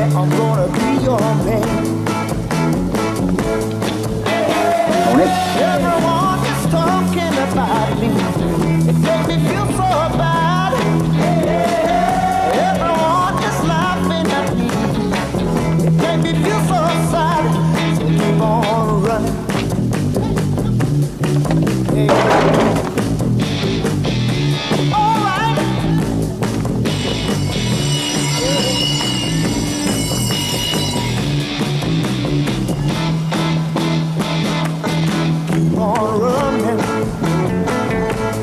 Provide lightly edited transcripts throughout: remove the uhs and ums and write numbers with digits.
yeah, I'm gonna be your man. On it. Everyone is talking about me. It makes me feel so bad. Everyone is laughing at me. It makes me feel so sad. So keep on running. Hey. All right. Keep on running.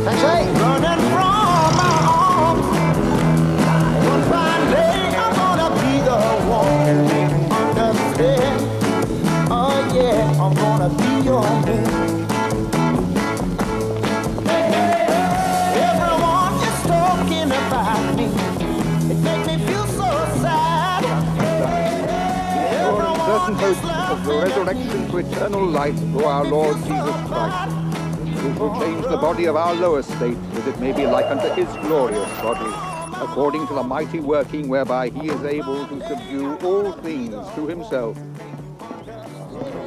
That's it. Running from my arms. One fine day I'm gonna be the one to make you understand. Oh yeah, I'm gonna be your man. Everyone is talking about me. It makes me feel so sad. Certain hope of the resurrection to eternal life through our Lord Jesus Christ, who will change the body of our lower state, that it may be like unto his glorious body, according to the mighty working whereby he is able to subdue all things to himself.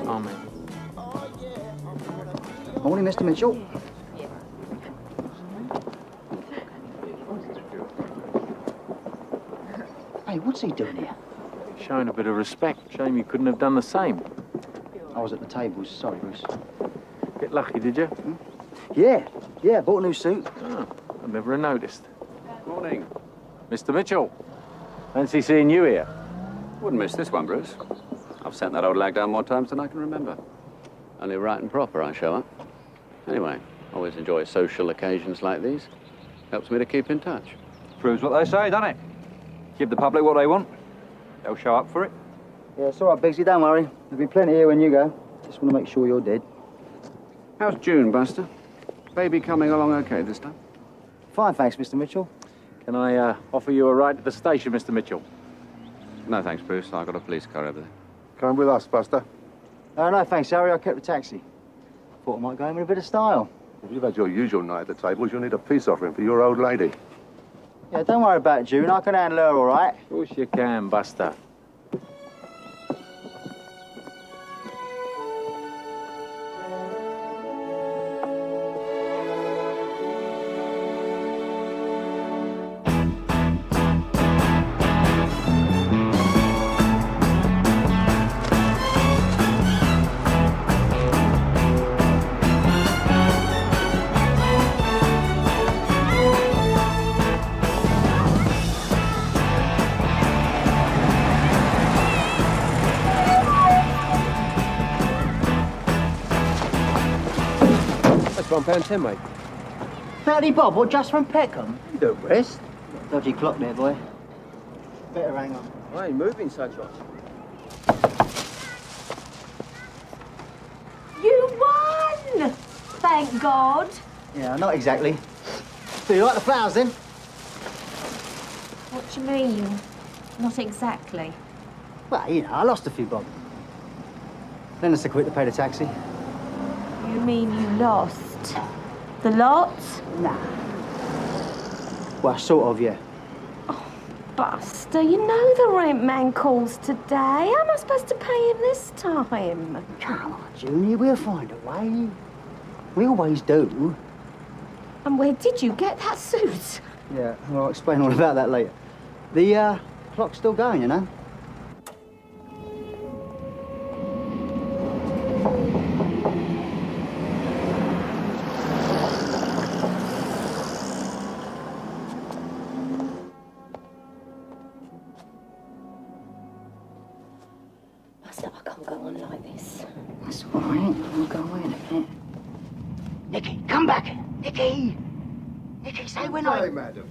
Amen. Morning, Mr. Mitchell. Hey, what's he doing here? Showing a bit of respect. Shame you couldn't have done the same. I was at the tables. Sorry, Bruce. Bit lucky, did you? Yeah, bought a new suit. Oh, I never noticed. Morning. Mr. Mitchell, fancy seeing you here. Wouldn't miss this one, Bruce. I've sent that old lag down more times than I can remember. Only right and proper I show up. Anyway, always enjoy social occasions like these. Helps me to keep in touch. Proves what they say, doesn't it? Give the public what they want. They'll show up for it. Yeah, it's all right, Biggsy, don't worry. There'll be plenty here when you go. Just want to make sure you're dead. How's June, Buster? Baby coming along okay this time? Fine, thanks, Mr. Mitchell. Can I offer you a ride to the station, Mr. Mitchell? No, thanks, Bruce. I've got a police car over there. Come with us, Buster. No, thanks, Harry. I kept the taxi. Thought I might go in with a bit of style. If you've had your usual night at the tables, you'll need a peace offering for your old lady. Yeah, don't worry about June. I can handle her all right. Of course you can, Buster. £1.10, mate. 30 bob, or just from Peckham? The rest. Dodgy clock there, boy. Better hang on. I ain't moving, Sunshine. You won! Thank God. Yeah, not exactly. Do you like the flowers, then? What do you mean? Not exactly. Well, you know, I lost a few bob. Then it's a quit to pay the taxi. You mean you lost the lot? Nah. Well, sort of, yeah. Buster, you know the rent man calls today. How am I supposed to pay him this time? Come on, Junie, we'll find a way. We always do. And where did you get that suit? Yeah, well, I'll explain all about that later. The clock's still going, you know. Buster, I can't go on like this. That's all right. We'll go away in a minute. Nicky, come back! Nicky! Nicky, say we're not... Hey, madam.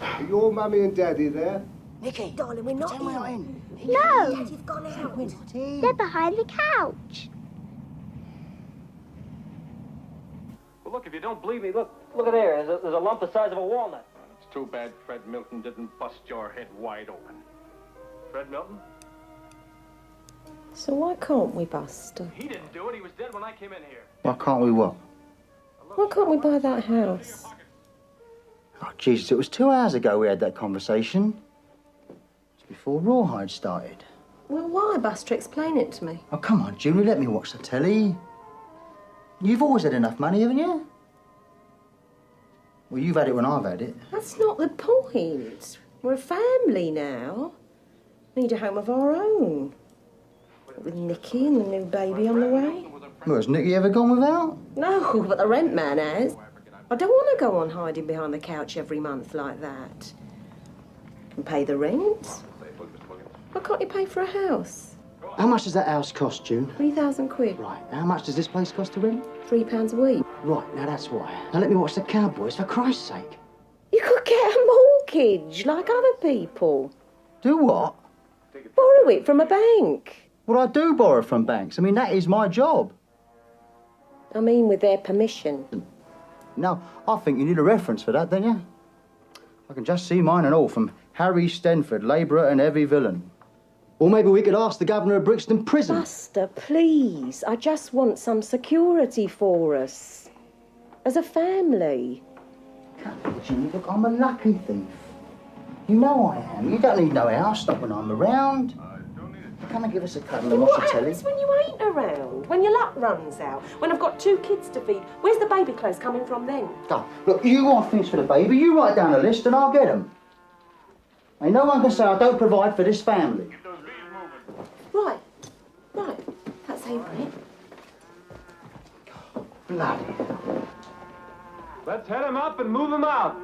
Are your mummy and daddy there? Nicky! Darling, we're not Pretend we're not in. No, Daddy's gone out. We're not in. they're behind the couch. Well, look, if you don't believe me, look at there. There's a lump the size of a walnut. It's too bad Fred Milton didn't bust your head wide open. Fred Milton? So why can't we, Buster? He didn't do it. He was dead when I came in here. Why can't we what? Why can't we buy that house? Oh, Jesus, it was 2 hours ago we had that conversation. It's before Rawhide started. Well, why, Buster? Explain it to me. Oh, come on, Julie, let me watch the telly. You've always had enough money, haven't you? Well, you've had it when I've had it. That's not the point. We're a family now. Need a home of our own. With Nicky and the new baby on the way. Well, has Nicky ever gone without? No, but the rent man has. I don't want to go on hiding behind the couch every month like that. And pay the rent. Why can't you pay for a house? How much does that house cost, June? 3,000 quid. Right, how much does this place cost to rent? £3 a week. Right, now that's why. Now let me watch the Cowboys, for Christ's sake. You could get a mortgage like other people. Do what? Borrow it from a bank. Well, I do borrow from banks. I mean, that is my job. I mean, with their permission. Now, I think you need a reference for that, don't you? I can just see mine and all, from Harry Stenford, labourer and heavy villain. Or maybe we could ask the governor of Brixton Prison. Buster, please. I just want some security for us. As a family. Jimmy, look, I'm a lucky thief. You know I am. You don't need no house, not when I'm around. Come and give us a cuddle and watch the What telly. happens when you ain't around? When your luck runs out? When I've got 2 kids to feed? Where's the baby clothes coming from then? Oh, look, you want things for the baby, you write down a list and I'll get them. Ain't no one can say I don't provide for this family. Right. That's how you put it. Bloody. Let's head him up and move him out.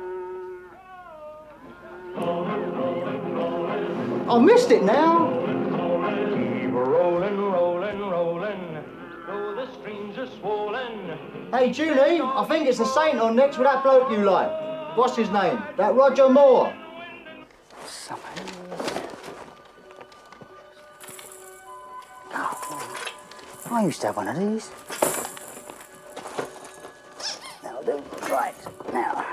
I missed it now. Keep rolling, rolling, rolling, though the streams are swollen. Hey, Julie, I think it's the saint on next with that bloke you like. What's his name? That Roger Moore. Oh, I used to have one of these. That'll do. Right, now.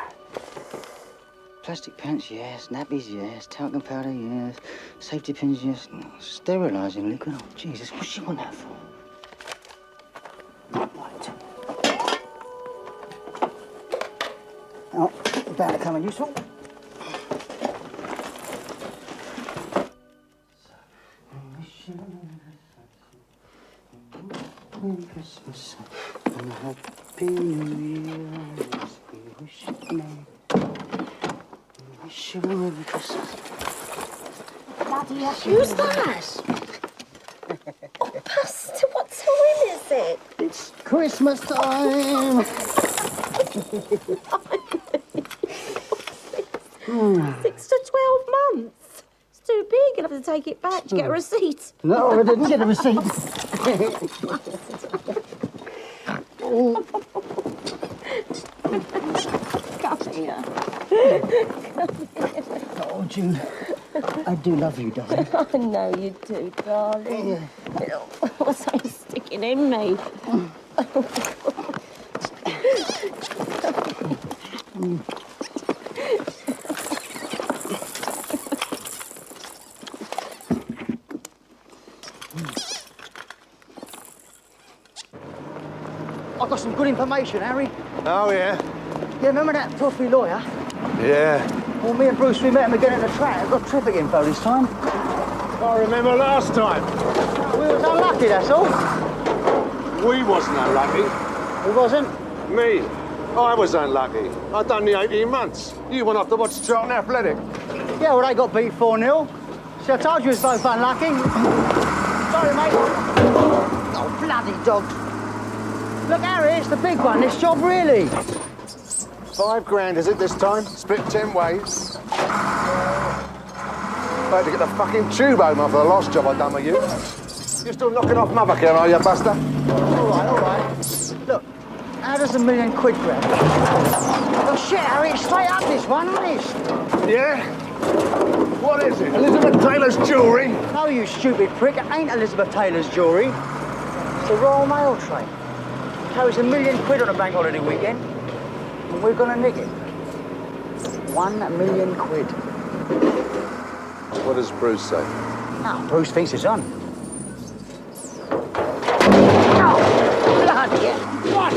Plastic pants, yes. Nappies, yes. Talcum powder, yes. Safety pins, yes. Sterilising liquid. Oh, Jesus, what's she want that for? Right. Oh, bound to come in useful. Christmas and a happy New Year. We wish you wish you a Merry Christmas. Bloody hell. Who's that? Oh, Buster, what time is it? It's Christmas time. 6 to 12 months. It's too big. You'll have to take it back to get a receipt. No, I didn't get a receipt. Come here. Oh, June, I do love you, darling. I know you do, darling. Yeah. What's that sticking in me? I've got some good information, Harry. Oh, yeah? Yeah, remember that puffy lawyer? Yeah. Well, me and Bruce, we met him again at the track. I've got traffic info this time. I remember last time. We was unlucky, that's all. We wasn't unlucky. He wasn't. Me. I was unlucky. I'd done the 18 months. You went off to watch Charlton Athletic. Yeah, well, they got beat 4-0. See, I told you it was both unlucky. Sorry, mate. Oh, bloody dog. Look, Harry, it's the big one, this job, really. £5 grand, is it, this time? Split 10 ways. I had to get the fucking tube home after the last job I'd done with you. You're still knocking off mother care, are you, Buster? All right. Look, how does £1 million grab? Oh, shit, Harry, it's straight up this one, honest. Yeah? What is it? Elizabeth Taylor's jewellery? No, you stupid prick, it ain't Elizabeth Taylor's jewellery. It's the Royal Mail train. Carries £1 million on a bank holiday weekend, and we're gonna nick it. £1 million. What does Bruce say? No, Bruce thinks it's on. Oh, bloody hell. What?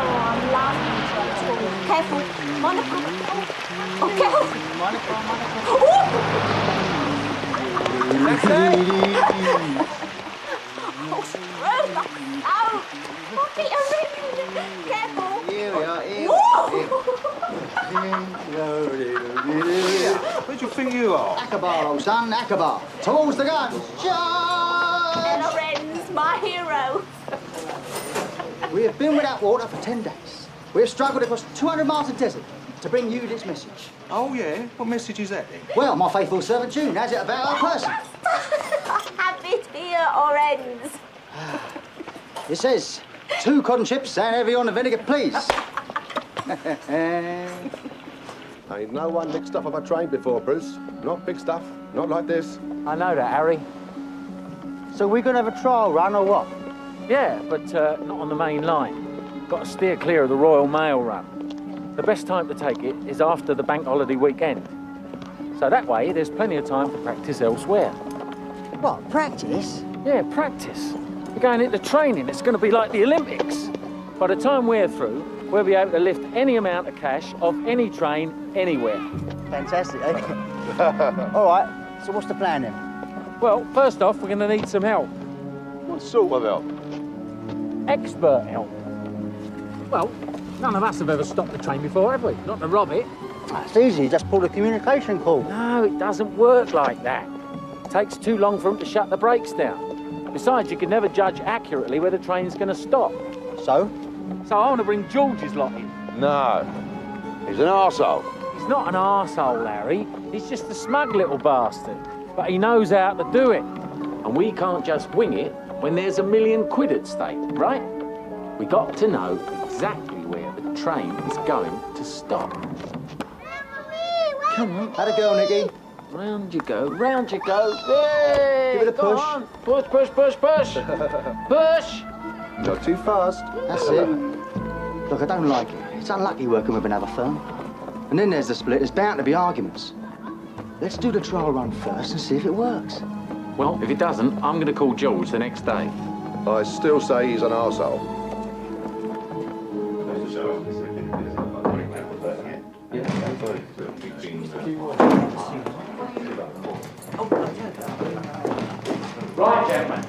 Oh, I'm laughing. Careful. Mind the Here we are, here. Where do you think you are? Akbar, old son, Akbar. Towards the guns. Charge! Lorenz, my hero. We have been without water for 10 days. We have struggled across 200 miles of desert to bring you this message. Oh, yeah? What message is that, then? Well, my faithful servant June has it about our person. Have it here, Lorenz. It says, 2 cotton chips and heavy on the vinegar, please. Ain't no one mixed stuff I've trained before, Bruce. Not big stuff, not like this. I know that, Harry. So we're going to have a trial run or what? Yeah, but not on the main line. Got to steer clear of the Royal Mail run. The best time to take it is after the bank holiday weekend. So that way, there's plenty of time for practice elsewhere. What, practice? Yeah, practice. We're going into training. It's going to be like the Olympics. By the time we're through, we'll be able to lift any amount of cash off any train, anywhere. Fantastic, eh? All right, so what's the plan then? Well, first off, we're going to need some help. What sort of help? Expert help. Well, none of us have ever stopped the train before, have we? Not to rob it. It's easy, just pull the communication call. No, it doesn't work like that. It takes too long for them to shut the brakes down. Besides, you can never judge accurately where the train's going to stop. So? So I want to bring George's lot in. No. He's an arsehole. He's not an arsehole, Larry. He's just a smug little bastard. But he knows how to do it. And we can't just wing it when there's £1 million at stake, right? We got to know exactly where the train is going to stop. Come on. How'd it go, Nicky? Round you go, round you go. Hey, give it a go push. on. Push, push, push, push. Push. Not too fast. That's it. Look, I don't like it. It's unlucky working with another firm. And then there's the split. There's bound to be arguments. Let's do the trial run first and see if it works. Well, if it doesn't, I'm going to call George the next day. I still say he's an arsehole. Right, gentlemen.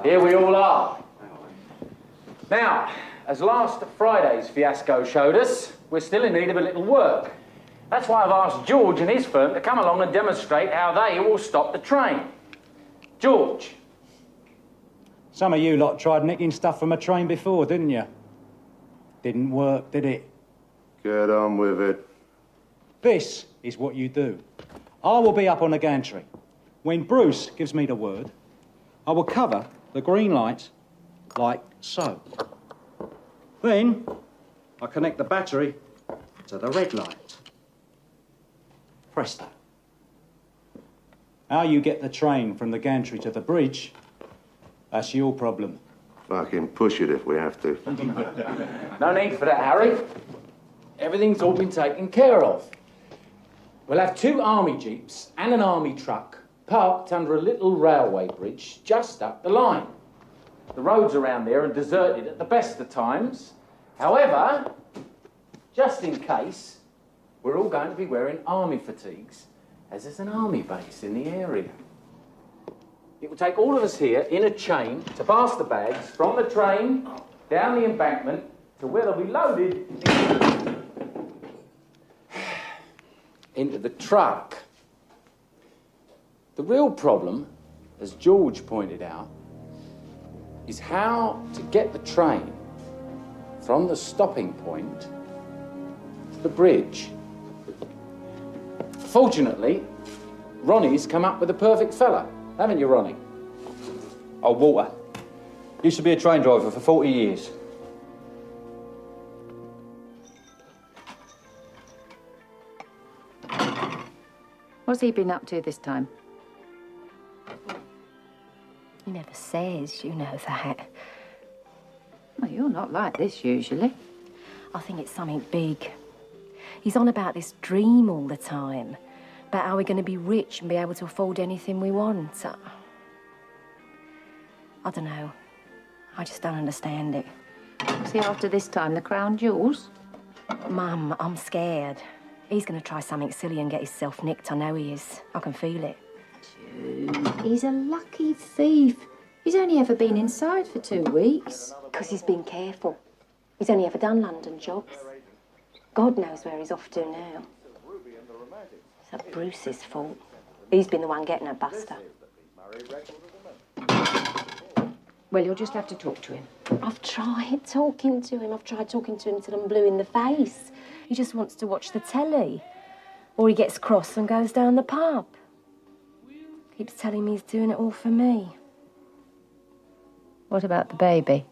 Here we all are. Now, as last Friday's fiasco showed us, we're still in need of a little work. That's why I've asked George and his firm to come along and demonstrate how they will stop the train. George. Some of you lot tried nicking stuff from a train before, didn't you? Didn't work, did it? Get on with it. This is what you do. I will be up on the gantry. When Bruce gives me the word, I will cover the green light like so. Then I connect the battery to the red light. Presto. How you get the train from the gantry to the bridge, that's your problem. Fucking push it if we have to. No need for that, Harry. Everything's all been taken care of. We'll have 2 army jeeps and an army truck parked under a little railway bridge just up the line. The roads around there are deserted at the best of times. However, just in case, we're all going to be wearing army fatigues, as there's an army base in the area. It will take all of us here in a chain to pass the bags from the train down the embankment to where they'll be loaded into the truck. The real problem, as George pointed out, is how to get the train from the stopping point to the bridge. Fortunately, Ronnie's come up with a perfect fella, haven't you, Ronnie? Oh, Walter. Used to be a train driver for 40 years. What's he been up to this time? He never says, you know that. Well, you're not like this usually. I think it's something big. He's on about this dream all the time, about how we're going to be rich and be able to afford anything we want. I don't know. I just don't understand it. See, after this time, the crown jewels? Mum, I'm scared. He's going to try something silly and get himself nicked. I know he is. I can feel it. He's a lucky thief. He's only ever been inside for 2 weeks. Because he's been careful. He's only ever done London jobs. God knows where he's off to now. It's that Bruce's fault. He's been the one getting her, Buster. Well, you'll just have to talk to him. I've tried talking to him. I've tried talking to him till I'm blue in the face. He just wants to watch the telly. Or he gets cross and goes down the pub. Keeps telling me he's doing it all for me. What about the baby?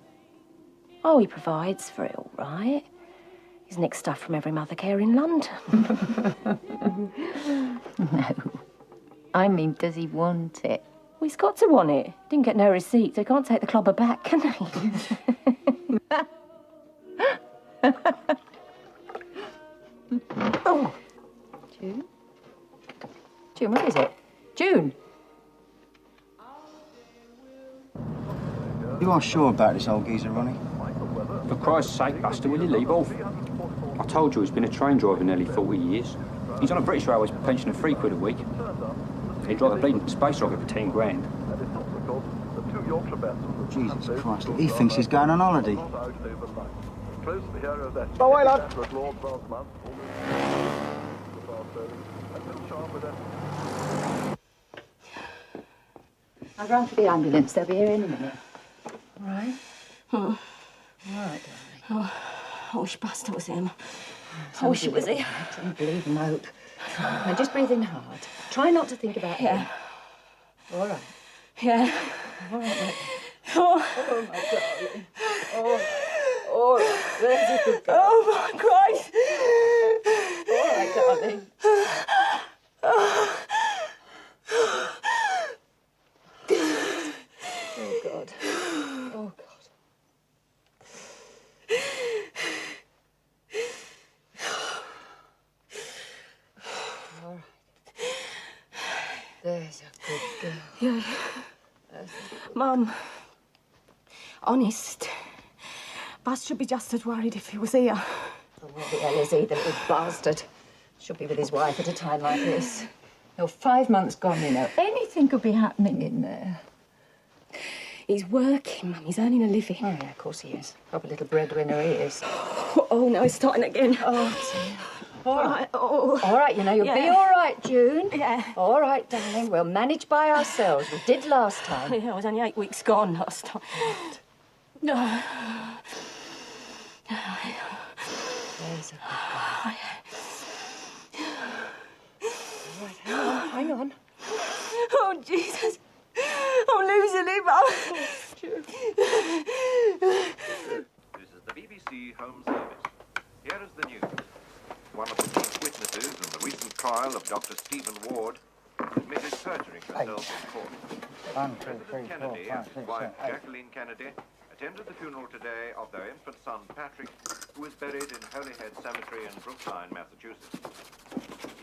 Oh, he provides for it all right. He's nicked stuff from every mother care in London. No. I mean, does he want it? Well, he's got to want it. Didn't get no receipt, so he can't take the clobber back, can he? Oh. June? June, what is it? June? You are sure about this old geezer, Ronnie? For Christ's sake, Buster, will you leave off? I told you he's been a train driver nearly 40 years. He's on a British Railways pension of £3 a week. He'd drive a bleeding space rocket for 10 grand. Jesus Christ, he thinks he's going on holiday. Oh, wait, lad. I'll run for the ambulance. They'll be here in a minute. All right? Oh. All right, darling. Oh, I wish Buster was him. I wish it was he. Don't believe in hope. Now, just breathe in hard. Try not to think about him. All right. Yeah. All right, mate. Oh. Oh, my darling. All right. There's a good girl. Oh, my Christ. All right, darling. Oh, God. Oh, God. All right. There's a good girl. Yeah. Mum, honest, Buzz should be just as worried if he was here. Oh, what the hell is he, the big bastard? Should be with his wife at a time like this. You're 5 months gone, you know. Anything could be happening in there. He's working, Mum. He's earning a living. Oh, yeah, of course he is. Proper little breadwinner he is. Oh, no, he's starting again. Oh, dear. All right. Oh. All right, you know, you'll be Yeah. all right, June. Yeah. All right, darling. We'll manage by ourselves. We did last time. Yeah, I was only 8 weeks gone last time. No. There's a good girl. All right, hang on. Oh, Jesus. I'm losing him, Mum. This is the BBC Home Service. Here is the news. One of the chief witnesses in the recent trial of Dr. Stephen Ward admitted perjuring herself in court. President Kennedy and his wife Jacqueline Kennedy attended the funeral today of their infant son Patrick, who is buried in Holyhead Cemetery in Brookline, Massachusetts.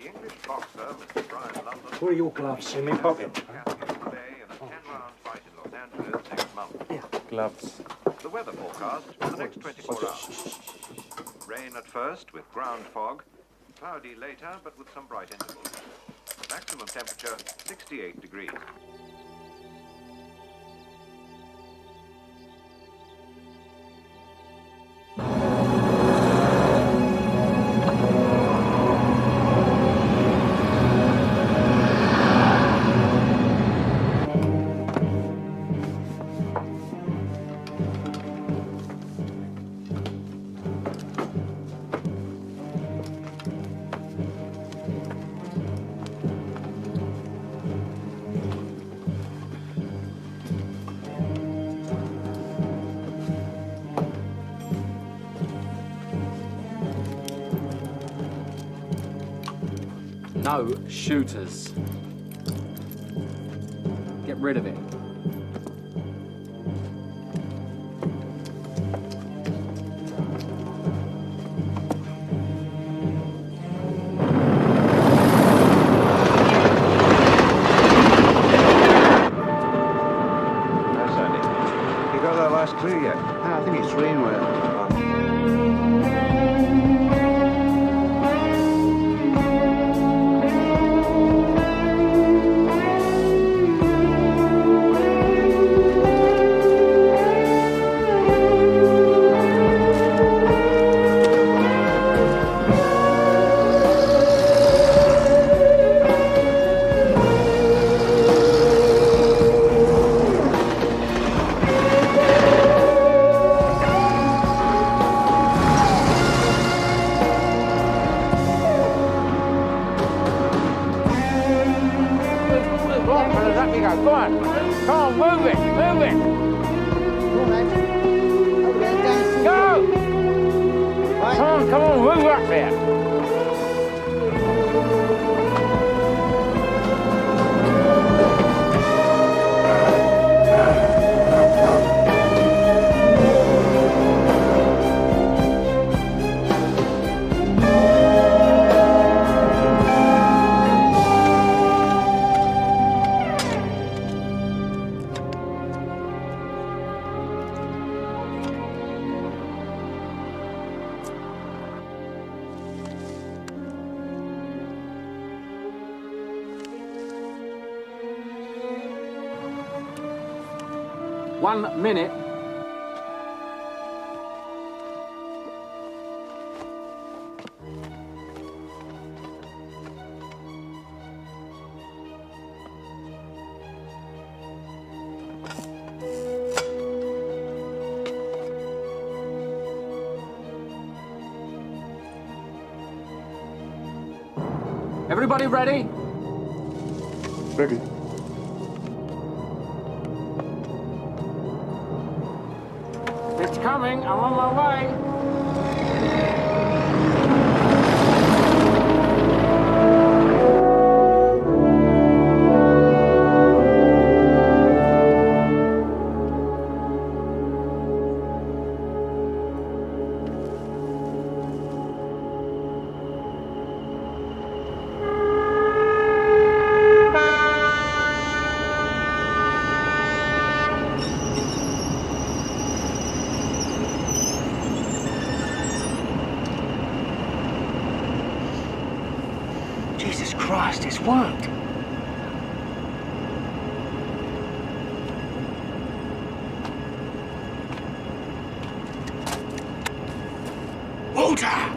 The English boxer, Mr. Brian London, Where are your gloves? In my pocket. today in a 10-round fight in Los Angeles next month. Gloves. The weather forecast for the next 24 hours. Rain at first with ground fog, cloudy later but with some bright intervals. Maximum temperature 68 degrees. No shooters. Get rid of it. You got that last clue yet? I think it's rainwear. up you go. Go on. Come on, move it. Move it. Go! Come on, move up there. One minute. Everybody ready? Ready. It's coming. I'm on my way. Jesus Christ, it's worked. Walter!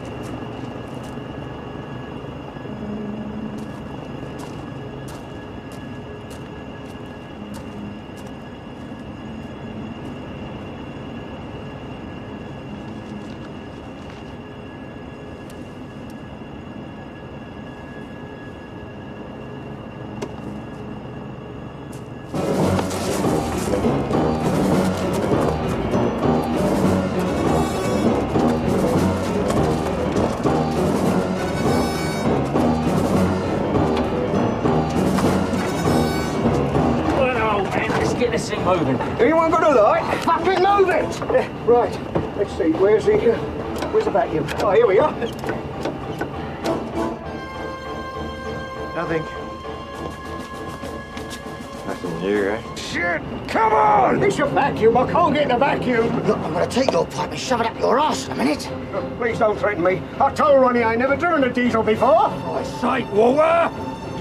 Get this thing moving. Anyone got a light? Fucking move it! Yeah, right. Let's see. Where's the vacuum? Oh, here we are. Nothing. Nothing new, eh? Shit! Come on! It's your vacuum. I can't get in the vacuum. Look, I'm going to take your pipe and shove it up your arse in a minute. Please don't threaten me. I told Ronnie I ain't never driven a diesel before. For sake, Walter!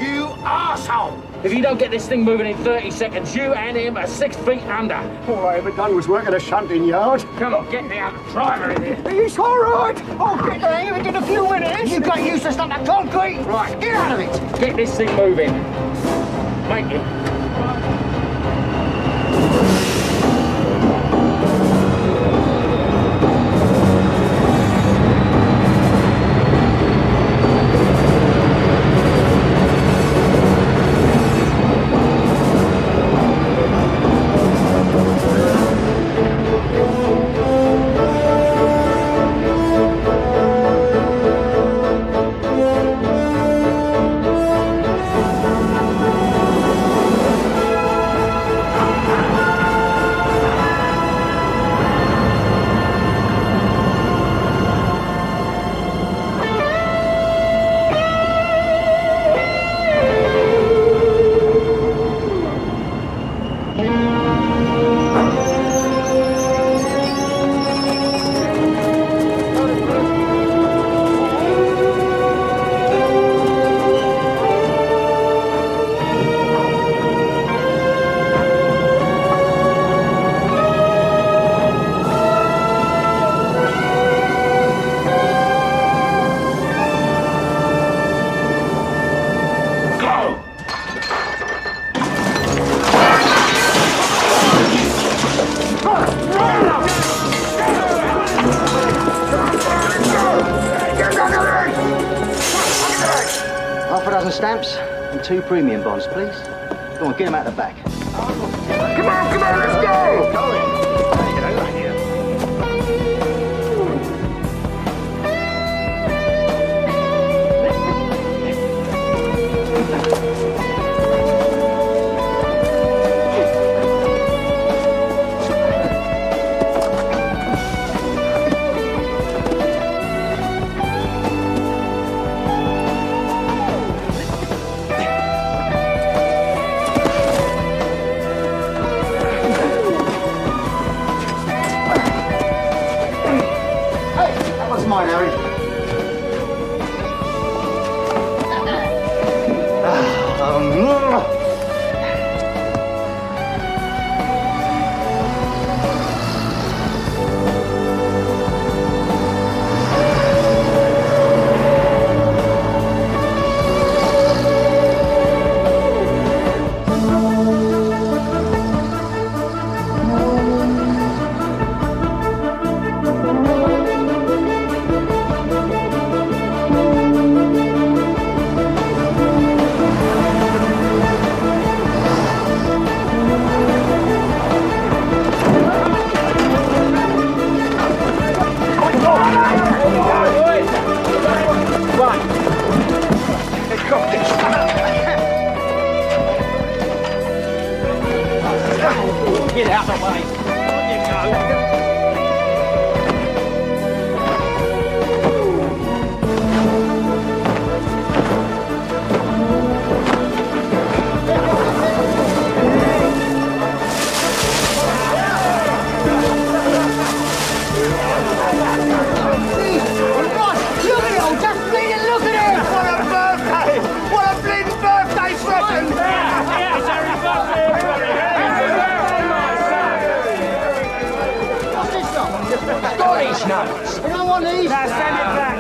You arsehole! If you don't get this thing moving in 30 seconds, you and him are 6 feet under. All I ever done was work at a shunting yard. Come on, get me out of the driver in here. It's all right. I'll get the hang of it in a few minutes. You got used to stuff like concrete. Right. Get out of it. Get this thing moving. Thank you. Half a dozen stamps, And 2 premium bonds, please. Go on, get them out the back. Come on, let's go! Mine, Harry. Get out the way. On you go. Scottish nuts. You don't want these? Now send it back.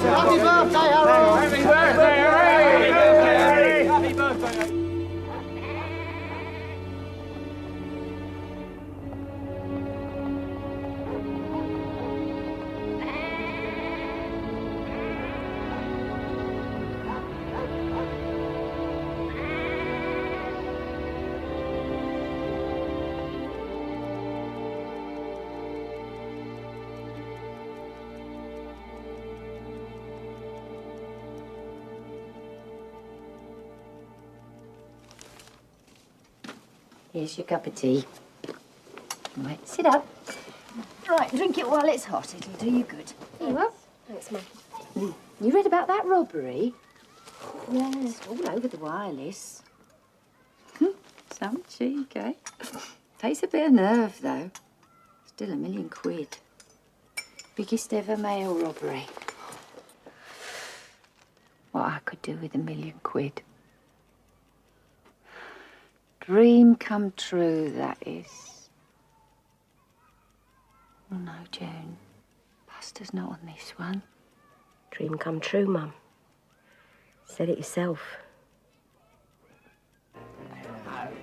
Happy birthday, Harold. Happy birthday, Harry. Happy birthday, Harry. Here's your cup of tea. Right, sit up. Right, drink it while it's hot. It'll do you good. Here you are. Thanks, Mum. You read about that robbery? Yeah. It's all over the wireless. Some cheek, eh? Takes a bit of nerve, though. Still £1 million. Biggest ever mail robbery. What I could do with £1 million. Dream come true, that is. Oh, no, June. Buster's not on this one. Dream come true, Mum. Said it yourself.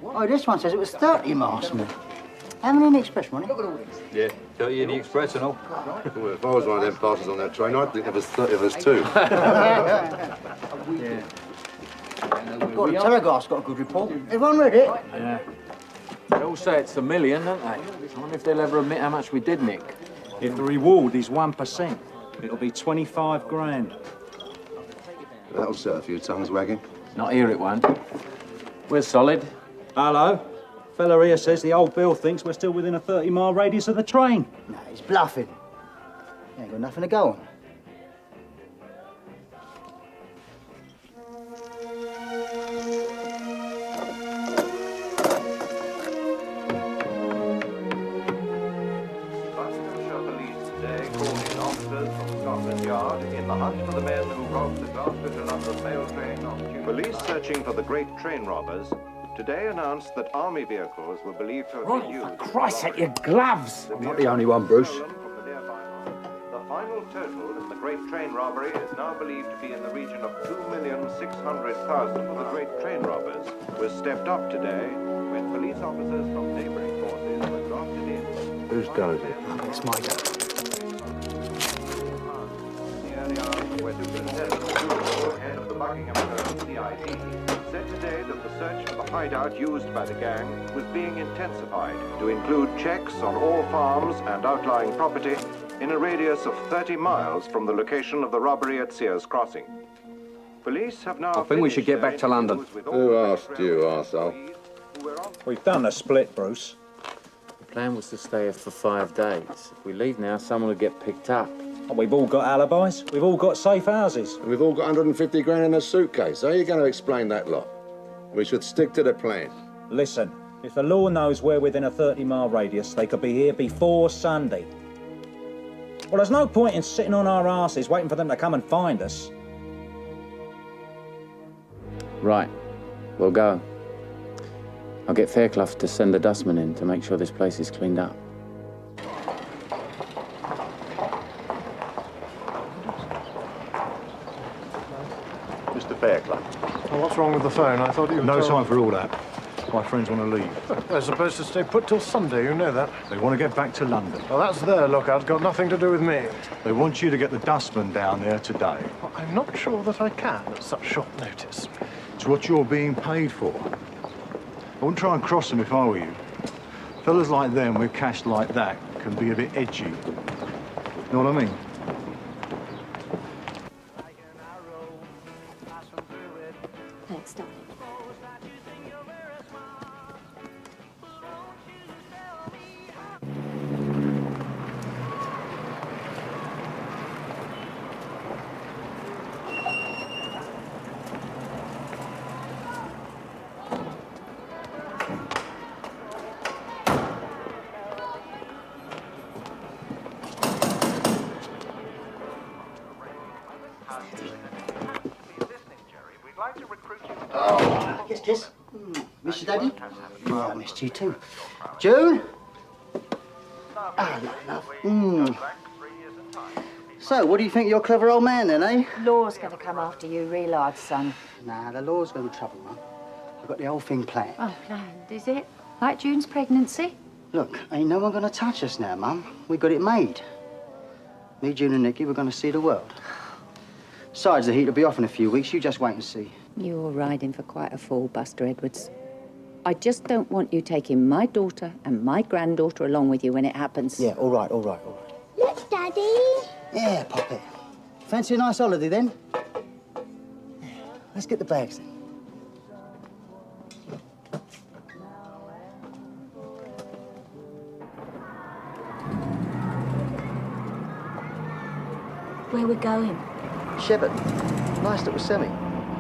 Oh, this one says it was 30 miles, man. How many in the express, money? Yeah, 30 in the express and all. Well, if I was one of them passengers on that train, I'd think there was 30 of us too. Yeah. God, the Telegraph's got a good report. Everyone read it? Yeah. They all say it's $1 million, don't they? I wonder if they'll ever admit how much we did nick. If the reward is 1%, it'll be 25 grand. That'll set a few tongues wagging. Not here, it won't. We're solid. Hello. Fella here says the old Bill thinks we're still within a 30-mile radius of the train. No, he's bluffing. He ain't got nothing to go on. In the hunt for the men who robbed the Gloucester to London mail train on Tuesday. Police searching for the great train robbers today announced that army vehicles were believed to have been used. For Christ's sake, your gloves! I'm not the only one, Bruce. The final total in the great train robbery is now believed to be in the region of 2,600,000. The great train robbers was stepped up today when police officers from neighbouring forces were drafted in. Whose gun is it? It's my gun. The early hours where Superintendent Woodward, head of the Buckinghamshire CID, said today that the search for the hideout used by the gang was being intensified to include checks on all farms and outlying property in a radius of 30 miles from the location of the robbery at Sears Crossing. Police have now... I think we should get back to London. Who asked you, arsehole? We've done a split, Bruce. The plan was to stay here for 5 days. If we leave now, someone will get picked up. And we've all got alibis. We've all got safe houses. And we've all got 150 grand in a suitcase. How are you going to explain that lot? We should stick to the plan. Listen, if the law knows we're within a 30-mile radius, they could be here before Sunday. Well, there's no point in sitting on our asses waiting for them to come and find us. Right, we'll go. I'll get Fairclough to send the dustman in to make sure this place is cleaned up. Mr. Fairclough. Well, what's wrong with the phone? I thought you were No told... time for all that. My friends want to leave. They're supposed to stay put till Sunday, you know that. They want to get back to London. Well, that's their lookout. Got nothing to do with me. They want you to get the dustman down there today. Well, I'm not sure that I can at such short notice. It's what you're being paid for. I wouldn't try and cross them if I were you. Fellas like them with cash like that can be a bit edgy. Know what I mean? Thanks, darling. Oh, yes, Kiss. Miss you, Daddy? Yeah, I missed you too. June? Ah, love. So, what do you think of your clever old man then, eh? Law's going to come after you real hard, son. Nah, the law's got in trouble, Mum. I've got the whole thing planned. Oh, planned, is it? Like June's pregnancy? Look, ain't no one gonna touch us now, Mum. We got it made. Me, June and Nicky, we're gonna see the world. Besides, the heat will be off in a few weeks. You just wait and see. You're riding for quite a fall, Buster Edwards. I just don't want you taking my daughter and my granddaughter along with you when it happens. Yeah, all right, all right, all right. Look, Daddy. Yeah, pop it. Fancy a nice holiday, then? Let's get the bags, then. Where we're going? Shepherd. Nice little semi.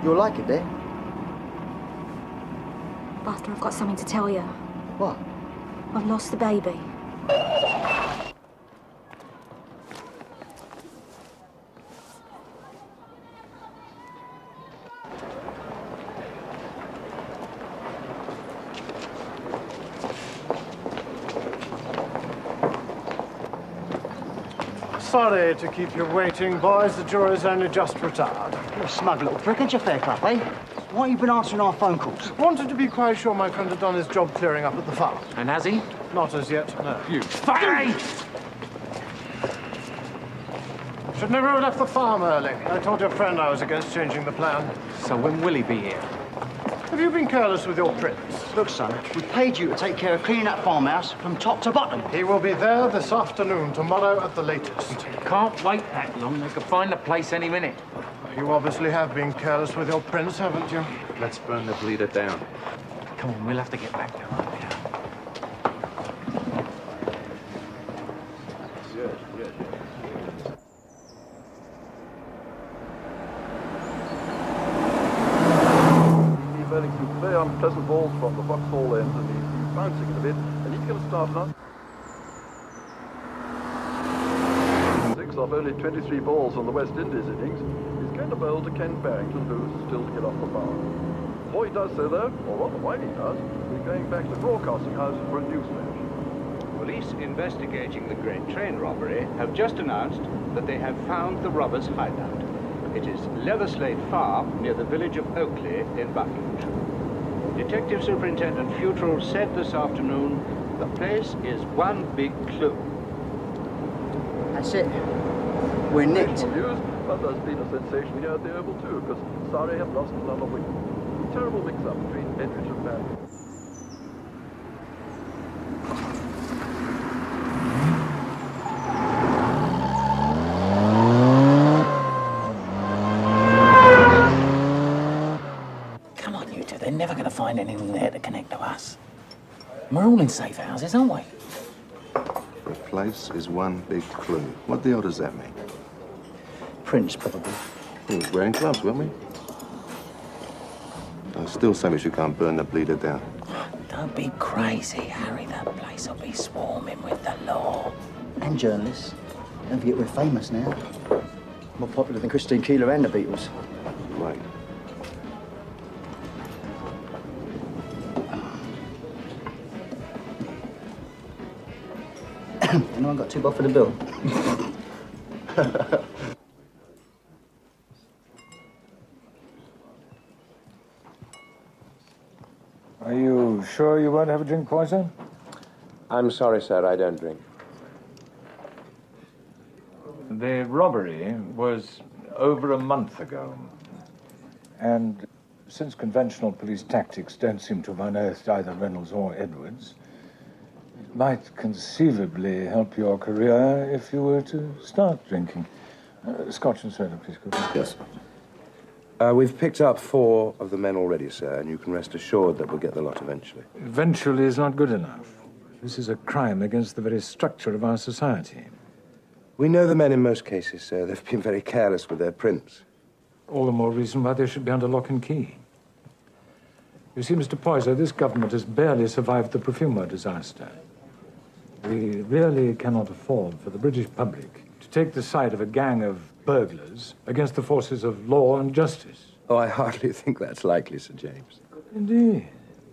You'll like it there. Buster, I've got something to tell you. What? I've lost the baby. Sorry to keep you waiting, boys. The jury's only just retired. You're a smug little prick, ain't you, Fairclough, eh? Why you been answering our phone calls? Wanted to be quite sure my friend had done his job clearing up at the farm. And has he? Not as yet, no. You fucking... Should never have left the farm early. I told your friend I was against changing the plan. So when will he be here? Have you been careless with your prince? Look, son, we paid you to take care of cleaning that farmhouse from top to bottom. He will be there this afternoon, tomorrow at the latest. Can't wait that long. They could find the place any minute. You obviously have been careless with your prince, haven't you? Let's burn the bleeder down. Come on, we'll have to get back there, won't we? Yes. He's burning some very unpleasant balls from the Vauxhall end, and he's bouncing it a bit, and he's going to start now. 6 off only 23 balls on the West Indies innings. He's going to bowl to Ken Barrington, who's still to get off the bar. Before he does so, though, or rather while he does, we're going back to the broadcasting house for a news flash. Police investigating the Great Train robbery have just announced that they have found the robbers' hideout. It is Leatherslade Farm near the village of Oakley in Buckinghamshire. Detective Superintendent Futrell said this afternoon the place is one big clue. That's it. We're nicked. News, But there's been a sensation here at the Oval too, because Surrey have lost another wicket. Terrible mix-up between Edridge and Mann. Come on, you two. They're never going to find anything there to connect to us. We're all in safe houses, aren't we? The place is one big clue. What the hell does that mean? Prince, probably. We was wearing gloves, weren't we? I still say we can't burn the bleeder down. Don't be crazy, Harry. That place will be swarming with the law. And journalists. Don't forget we're famous now. More popular than Christine Keeler and the Beatles. Right. Anyone got 2 bob for the bill? Are you sure you won't have a drink, Poison? I'm sorry, sir, I don't drink. The robbery was over a month ago. And since conventional police tactics don't seem to have unearthed either Reynolds or Edwards, it might conceivably help your career if you were to start drinking. Scotch and soda, please, could you? Yes. We've picked up 4 of the men already, sir, and you can rest assured that we'll get the lot eventually. Eventually is not good enough. This is a crime against the very structure of our society. We know the men in most cases, sir. They've been very careless with their prints. All the more reason why they should be under lock and key. You see, Mr. Poyser, this government has barely survived the Profumo disaster. We really cannot afford for the British public to take the side of a gang of burglars against the forces of law and justice. Oh, I hardly think that's likely, Sir James. Indeed.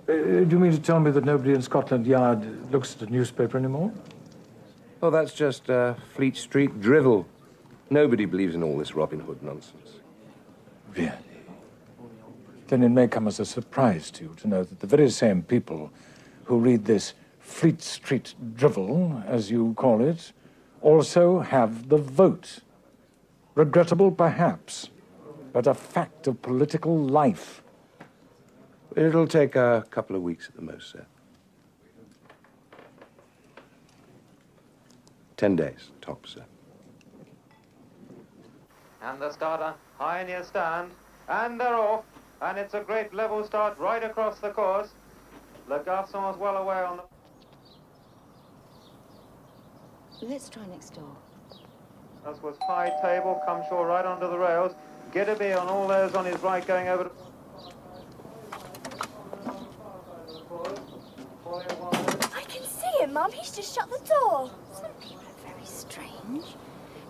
Do you mean to tell me that nobody in Scotland Yard looks at a newspaper anymore? Oh, that's just Fleet Street drivel. Nobody believes in all this Robin Hood nonsense. Really? Then it may come as a surprise to you to know that the very same people who read this Fleet Street drivel, as you call it, also have the vote. Regrettable, perhaps, but a fact of political life. It'll take a couple of weeks at the most, sir. 10 days, tops, sir. And the starter high in your stand, and they're off, and it's a great level start right across the course. Le Garçon's well away on the... Let's try next door. As was high table, come shore right onto the rails. Get a bee on all those on his right going over to... I can see him, Mum. He's just shut the door. Some people are very strange.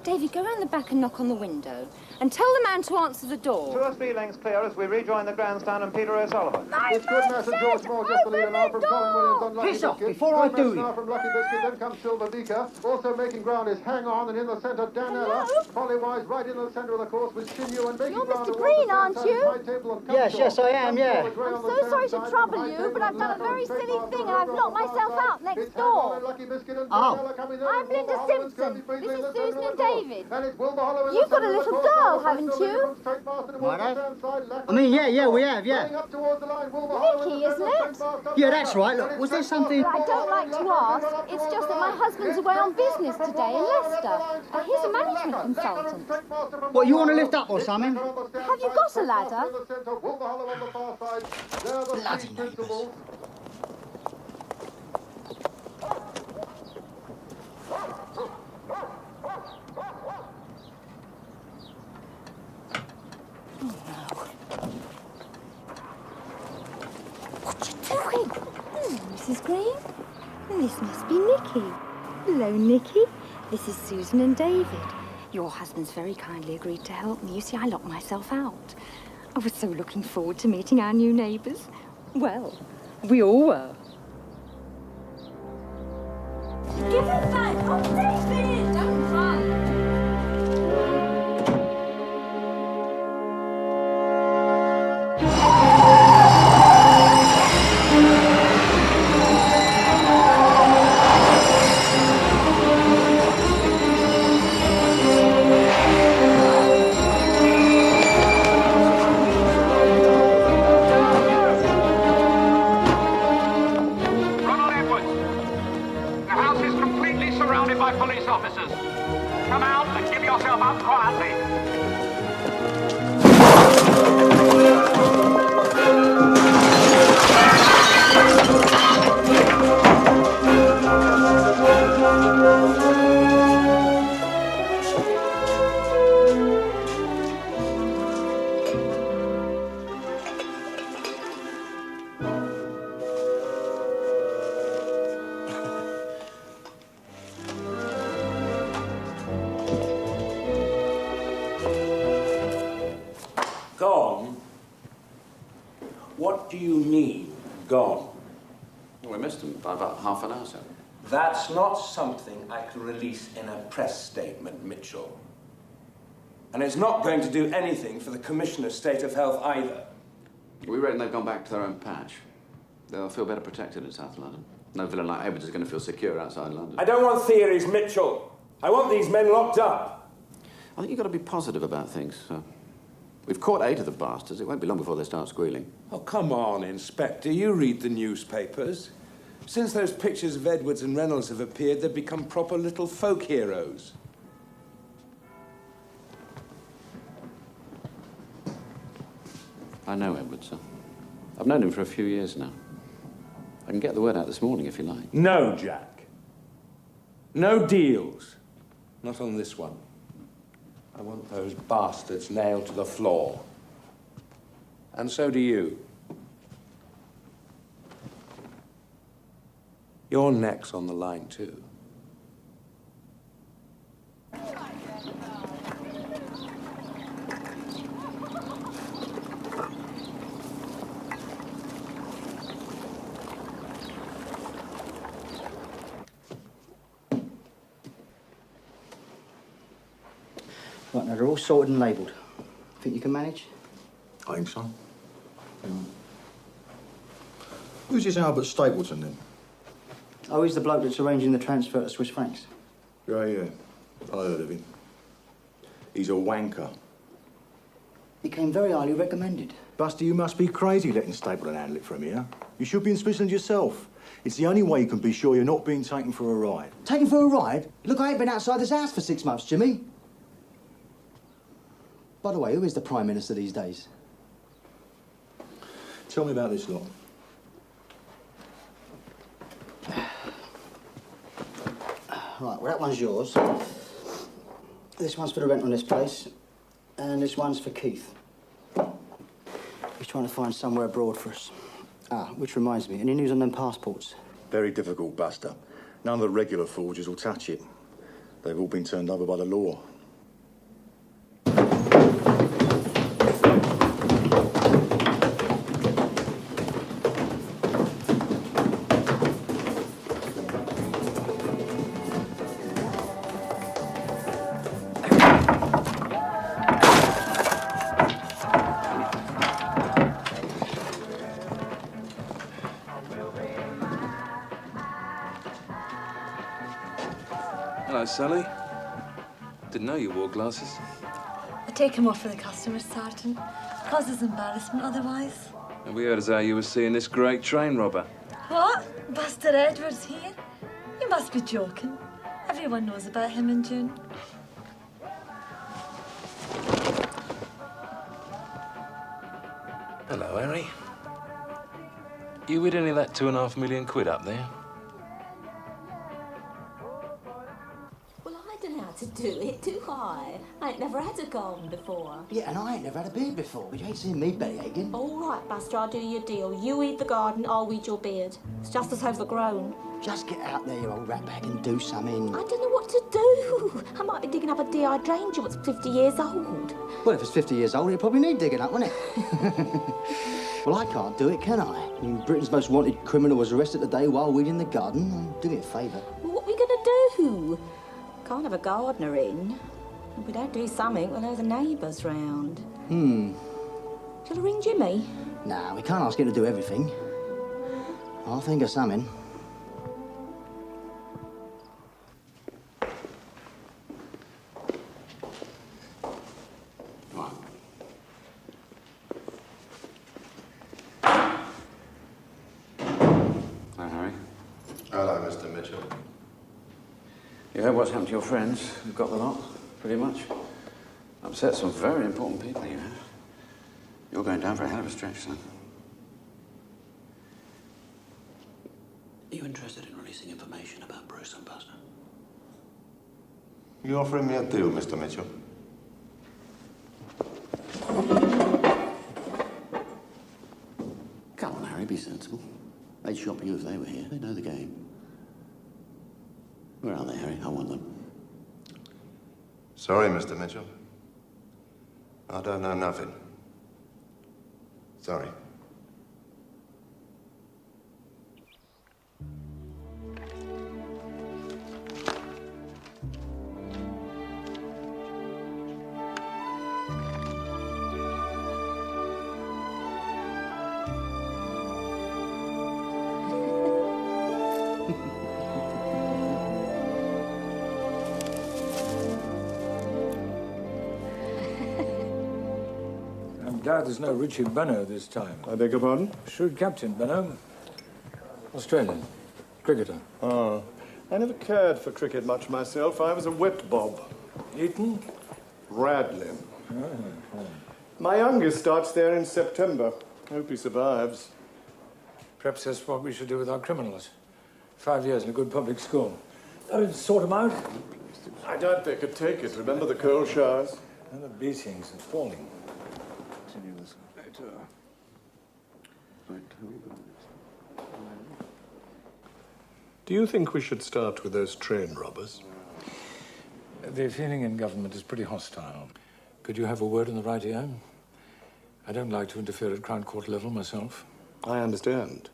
Davy, go round the back and knock on the window. And tell the man to answer the door. 2 or 3 lengths clear as we rejoin the grandstand and Peter O'Sullivan. It's good Master George Moore just the leader now from Colin Williams on Lucky Piss off Biscuit. before I Good do match you. now from Lucky Biscuit, then comes Silver Beaker. Also making ground is Hang On, and in the centre, Danella. Pollywise right in the centre of the course with Sinew, and making You're ground Mr. towards Green, the aren't side you? High Table and Come Yes, Shore. yes, I am, yeah. Come Shore, I'm so sorry to trouble you, but I've done a very silly thing and I've locked myself out next door. Oh. I'm Linda Simpson. This is Susan and David. You've got a little girl, haven't you? Righto. I mean, yeah, we have, yeah. Nicky, isn't it? Yeah, that's right. Look, was there something... I don't like to ask. It's just that my husband's away on business today in Leicester. He's a management consultant. What, you want to lift up or something? Have you got a ladder? Bloody neighbours. Doing? Mrs. Green? This must be Nicky. Hello, Nicky. This is Susan and David. Your husband's very kindly agreed to help me. You see, I locked myself out. I was so looking forward to meeting our new neighbours. Well, we all were. Give it back! Oh, David! Don't run! do you mean, gone? We missed him by about half an hour, sir. That's not something I can release in a press statement, Mitchell. And it's not going to do anything for the Commissioner's state of health either. We reckon they've gone back to their own patch. They'll feel better protected in South London. No villain like Edwards is going to feel secure outside London. I don't want theories, Mitchell. I want these men locked up. I think you've got to be positive about things. We've caught 8 of the bastards. It won't be long before they start squealing. Oh, come on, Inspector. You read the newspapers. Since those pictures of Edwards and Reynolds have appeared, they've become proper little folk heroes. I know Edwards, sir. I've known him for a few years now. I can get the word out this morning if you like. No, Jack. No deals. Not on this one. I want those bastards nailed to the floor. And so do you. Your neck's on the line, too. Right, now they're all sorted and labelled. Think you can manage? I think so. Who's this Albert Stapleton, then? Oh, he's the bloke that's arranging the transfer to Swiss francs. Yeah, yeah. I heard of him. He's a wanker. He came very highly recommended. Buster, you must be crazy letting Stapleton handle it from here. You should be in Switzerland yourself. It's the only way you can be sure you're not being taken for a ride. Taken for a ride? Look, I ain't been outside this house for 6 months, Jimmy. By the way, who is the Prime Minister these days? Tell me about this lot. Right, well, that one's yours. This one's for the rent on this place. And this one's for Keith. He's trying to find somewhere abroad for us. Ah, which reminds me, any news on them passports? Very difficult, Buster. None of the regular forgers will touch it. They've all been turned over by the law. Hello, Sally. Didn't know you wore glasses. I take him off for the customers, Sergeant. Causes embarrassment otherwise. And we heard as how you were seeing this great train robber. What? Buster Edwards here? You must be joking. Everyone knows about him and June. Hello, Harry. You with any of that £2.5 million up there? Well, I don't know how to do it, do I? I ain't never had a garden before. Yeah, and I ain't never had a beard before, but you ain't seen me belly aching. All right, Buster, I'll do your deal. You weed the garden, I'll weed your beard. It's just as overgrown. Just get out there, you old ratbag, and do something. I don't know what to do. I might be digging up a dehydrangea that's 50 years old. Well, if it's 50 years old, it'll probably need digging up, won't it? Well, I can't do it, can I? Britain's most wanted criminal was arrested today while weeding the garden. Do me a favour. Well, what are we going to do? Can't have a gardener in. If we don't do something, we'll have the neighbours round. Shall I ring Jimmy? Nah, we can't ask him to do everything. I'll think of something. Hi, Harry. Hello, Mr. Mitchell. You heard what's happened to your friends? You've got the lot, pretty much. Upset some very important people, you have. You're going down for a hell of a stretch, son. Are you interested in releasing information about Bruce and Buster? You offering me a deal, Mr. Mitchell? Come on, Harry, be sensible. They'd shop you if they were here. They know the game. Where are they, Harry? I want them. Sorry, Mr. Mitchell. I don't know nothing. Sorry. Glad there's no Richie Benno this time. I beg your pardon? Shrewd captain, Benno. Australian. Cricketer. Oh. I never cared for cricket much myself. I was a wet bob. Eton? Radley. Oh. My youngest starts there in September. Hope he survives. Perhaps that's what we should do with our criminals. 5 years in a good public school. Sort them out. I doubt they could take it. Remember the coal showers? And the beatings and falling. Do you think we should start with those train robbers? The feeling in government is pretty hostile. Could you have a word in the right ear? I don't like to interfere at Crown Court level myself. I understand.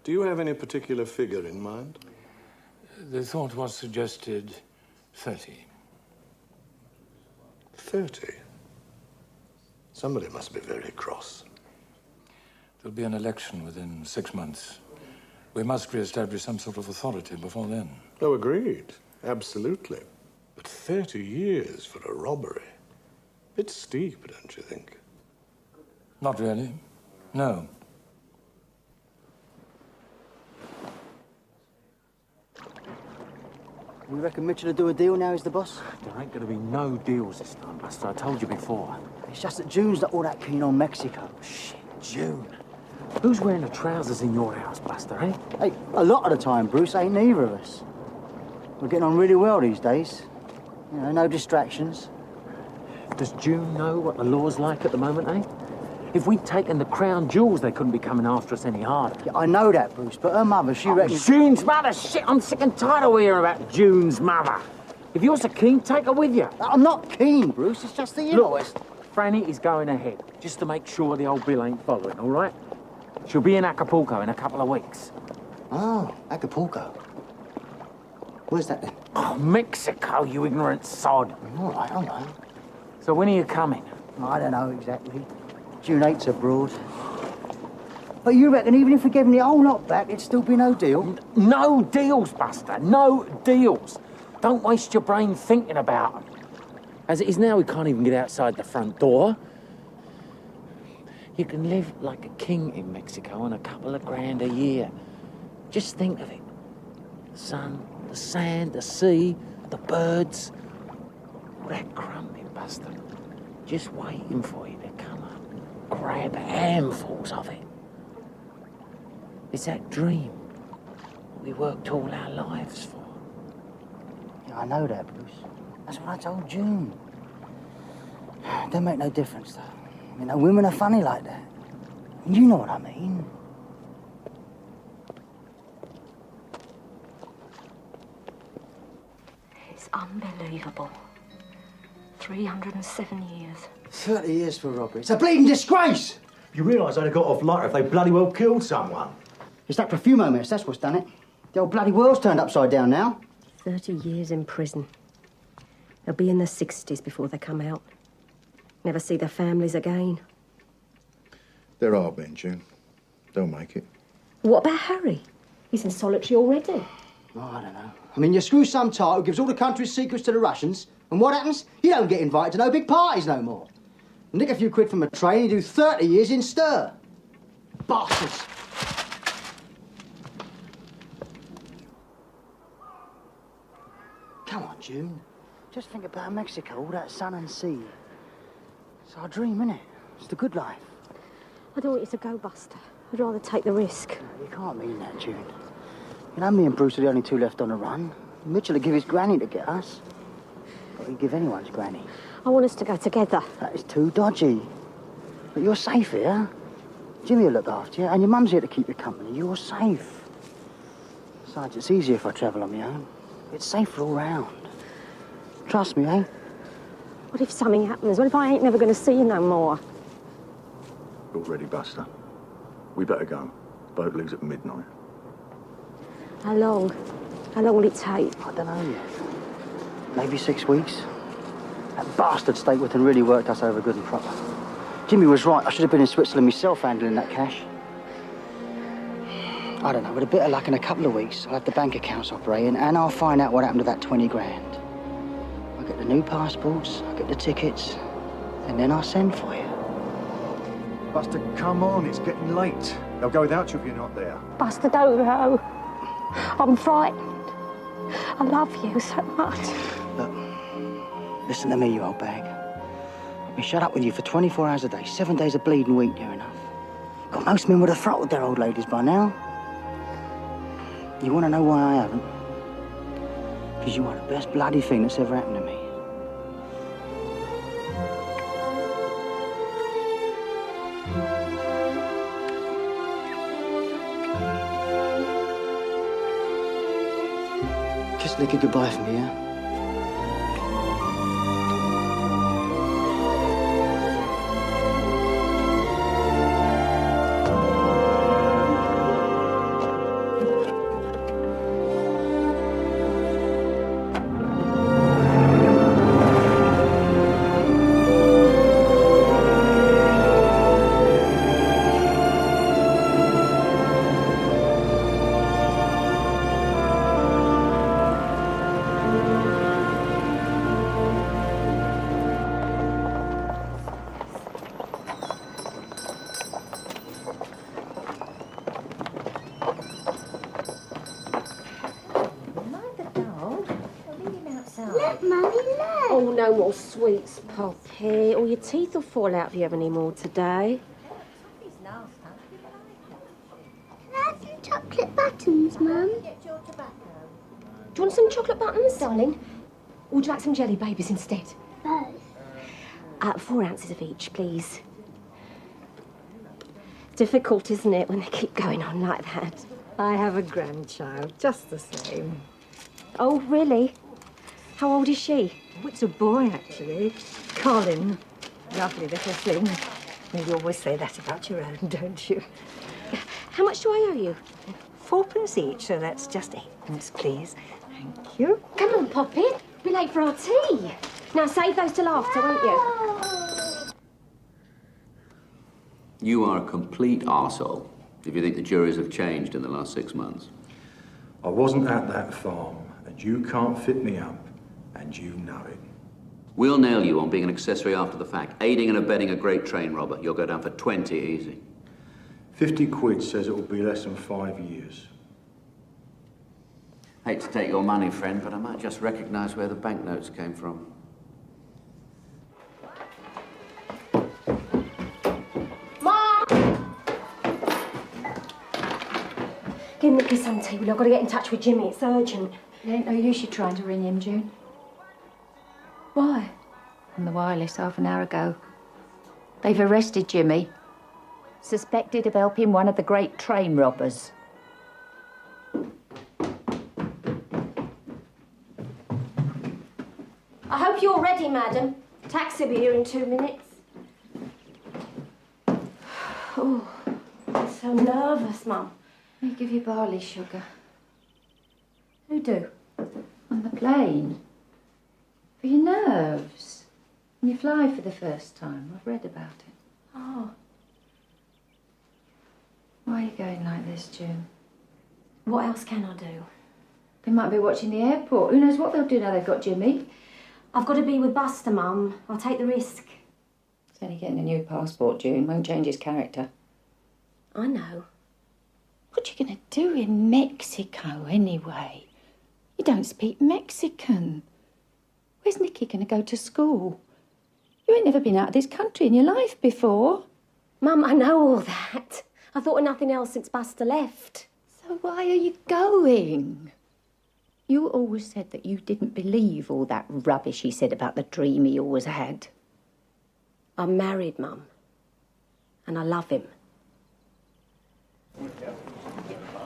Do you have any particular figure in mind? The thought was suggested 30. 30? Somebody must be very cross. There'll be an election within 6 months. We must re-establish some sort of authority before then. Oh, agreed. Absolutely. But 30 years for a robbery? Bit steep, don't you think? Not really. No. You reckon Mitchell will do a deal now he's the boss? There ain't gonna be no deals this time, Buster. I told you before. It's just that June's not all that keen on Mexico. Shit, June. Who's wearing the trousers in your house, Buster, eh? Hey, a lot of the time, Bruce, ain't neither of us. We're getting on really well these days. You know, no distractions. Does June know what the law's like at the moment, eh? If we'd taken the crown jewels, they couldn't be coming after us any harder. Yeah, I know that, Bruce, but her mother, she reckons... June's mother? Shit, I'm sick and tired of hearing about June's mother. If you're so keen, take her with you. I'm not keen, Bruce. It's just that, you know... Look, Franny is going ahead, just to make sure the old Bill ain't following, all right? She'll be in Acapulco in a couple of weeks. Oh, Acapulco. Where's that then? Oh, Mexico, you ignorant sod. All right, all right. So when are you coming? I don't know exactly. June hates abroad. But you reckon even if we gave him the whole lot back, it'd still be no deal? No deals, Buster. No deals. Don't waste your brain thinking about them. As it is now, we can't even get outside the front door. You can live like a king in Mexico on a couple of grand a year. Just think of it. The sun, the sand, the sea, the birds. All that crumbing, Buster. Just waiting for you to come up. Grab handfuls of it. It's that dream we worked all our lives for. Yeah, I know that, Bruce. That's what I told June. Don't make no difference, though. You know, women are funny like that. You know what I mean. It's unbelievable. 307 years. 30 years for robbery. It's a bleeding disgrace! You realise they'd have got off lighter if they bloody well killed someone. It's that profumo mess, that's what's done it. The old bloody world's turned upside down now. 30 years in prison. They'll be in their 60s before they come out. Never see their families again. There are men, June. They'll make it. What about Harry? He's in solitary already. Oh, I don't know. I mean, you screw some tart who gives all the country's secrets to the Russians, and what happens? You don't get invited to no big parties no more. Nick a few quid from a train, you do 30 years in stir. Bastards! Come on, June. Just think about Mexico, all that sun and sea. It's our dream, innit? It's the good life. I don't want you to go, Buster. I'd rather take the risk. No, you can't mean that, June. You know, me and Bruce are the only two left on the run. Mitchell would give his granny to get us. But he'd give anyone's granny. I want us to go together. That is too dodgy. But you're safe here. Jimmy will look after you, and your mum's here to keep you company. You're safe. Besides, it's easier if I travel on my own. It's safer all round. Trust me, eh? What if something happens? What if I ain't never going to see you no more? All ready, Buster. We better go. Boat leaves at midnight. How long? How long will it take? I don't know yet. Maybe 6 weeks. That bastard Stapleton really worked us over good and proper. Jimmy was right. I should have been in Switzerland myself handling that cash. I don't know. With a bit of luck, in a couple of weeks, I'll have the bank accounts operating, and I'll find out what happened to that 20 grand. I'll get the new passports, I'll get the tickets, and then I'll send for you. Buster, come on, it's getting late. They'll go without you if you're not there. Buster, don't go. I'm frightened. I love you so much. Look, listen to me, you old bag. I've been shut up with you for 24 hours a day, 7 days a bleeding week, near enough. God, most men would have throttled their old ladies by now. You want to know why I haven't? Because you are the best bloody thing that's ever happened to me. Kiss Nicky goodbye for me, yeah? Look, Mummy, look. Oh, no more sweets, Poppy. Or your teeth will fall out if you have any more today. Can I have some chocolate buttons, Mum? Do you want some chocolate buttons, darling? Or would you like some jelly babies instead? Both. 4 ounces of each, please. Difficult, isn't it, when they keep going on like that? I have a grandchild, just the same. Oh, really? How old is she? Oh, it's a boy, actually. Colin. Lovely little thing. You always say that about your own, don't you? How much do I owe you? 4p each, so that's just 8p, please. Thank you. Come on, Poppy. Be late for our tea. Now, save those till after, won't you? You are a complete arsehole if you think the juries have changed in the last 6 months. I wasn't at that farm, and you can't fit me up, and you know it. We'll nail you on being an accessory after the fact, aiding and abetting a great train robber. You'll go down for 20 easy. 50 quid says it will be less than 5 years. Hate to take your money, friend, but I might just recognise where the banknotes came from. Give Nicky some tea. I've got to get in touch with Jimmy. It's urgent. It ain't no use you trying to ring him, June. Why? On the wireless half an hour ago. They've arrested Jimmy. Suspected of helping one of the great train robbers. I hope you're ready, madam. Taxi will be here in 2 minutes. Oh, I'm so nervous, Mum. They give you barley sugar. Who do? On the plane. For your nerves. When you fly for the first time. I've read about it. Oh. Why are you going like this, June? What else can I do? They might be watching the airport. Who knows what they'll do now they've got Jimmy? I've got to be with Buster, Mum. I'll take the risk. He's only getting a new passport, June. Won't change his character. I know. What are you going to do in Mexico, anyway? You don't speak Mexican. Where's Nicky going to go to school? You ain't never been out of this country in your life before. Mum, I know all that. I thought of nothing else since Buster left. So why are you going? You always said that you didn't believe all that rubbish he said about the dream he always had. I'm married, Mum. And I love him.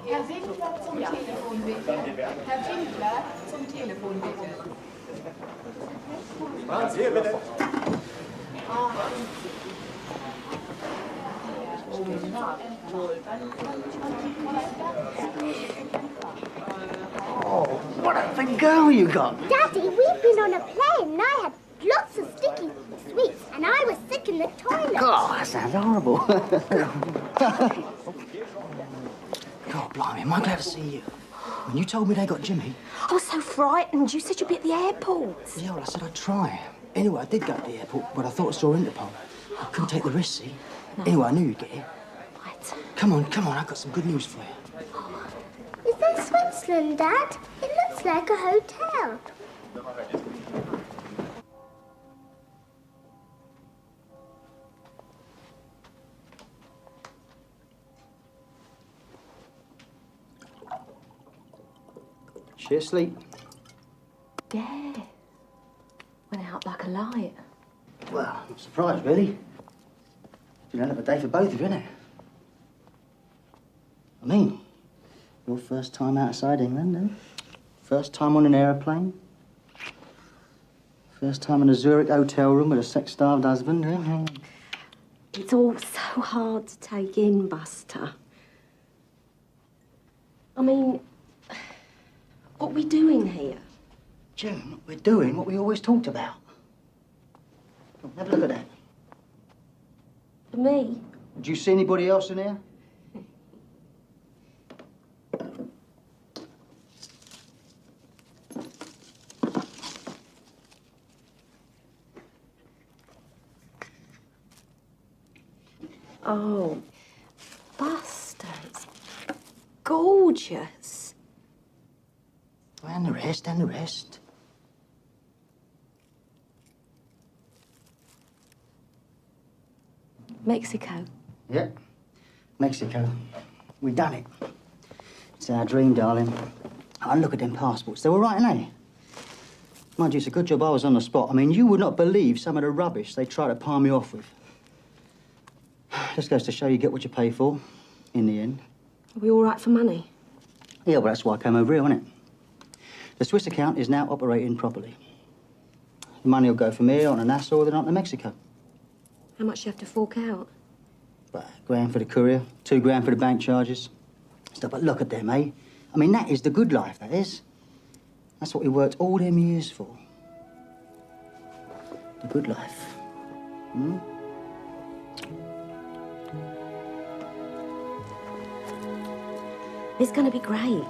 Herr Winkler zum Telefon bitte. Herr Winkler zum Telefon bitte. Machen Sie hier bitte. Oh, what a big girl you got. Daddy, we've been on a plane and I had lots of sticky sweets and I was sick in the toilet. God, that sounds horrible. God, blimey, am I glad to see you. When you told me they got Jimmy... I was so frightened. You said you'd be at the airport. Yeah, well, I said I'd try. Anyway, I did go to the airport, but I thought I saw Interpol. I couldn't take the risk, see? Anyway, I knew you'd get here. Come on, I've got some good news for you. Is that Switzerland, Dad? It looks like a hotel. She asleep? Yeah. Went out like a light. Well, I'm surprised, really. It's been a hell of a day for both of you, isn't it? I mean, your first time outside England, eh? First time on an aeroplane. First time in a Zurich hotel room with a sex-starved husband, eh? It's all so hard to take in, Buster. I mean, what are we doing here? June, we're doing what we always talked about. Come on, have a look at that. Me? Do you see anybody else in here? Oh, Buster, it's gorgeous. And the rest, and the rest. Mexico. Yep, Mexico. We done it. It's our dream, darling. Oh, look at them passports. They were right, ain't they? Mind you, it's a good job I was on the spot. I mean, you would not believe some of the rubbish they try to palm me off with. Just goes to show you get what you pay for, in the end. Are we all right for money? Yeah, well, that's why I came over here, wasn't it? The Swiss account is now operating properly. The money will go from here on to Nassau, then on to Mexico. How much do you have to fork out? About £1,000 for the courier, £2,000 for the bank charges. Stuff, but look at them, eh? I mean, that is the good life, that is. That's what we worked all them years for. The good life. Hmm? It's going to be great.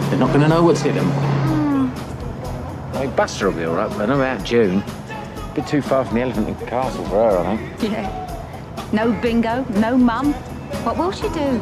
They're not going to know what's hit them. I mean, Buster will be all right, but I know about June. A bit too far from the elephant and castle for her, I think. Yeah. No bingo, no mum. What will she do?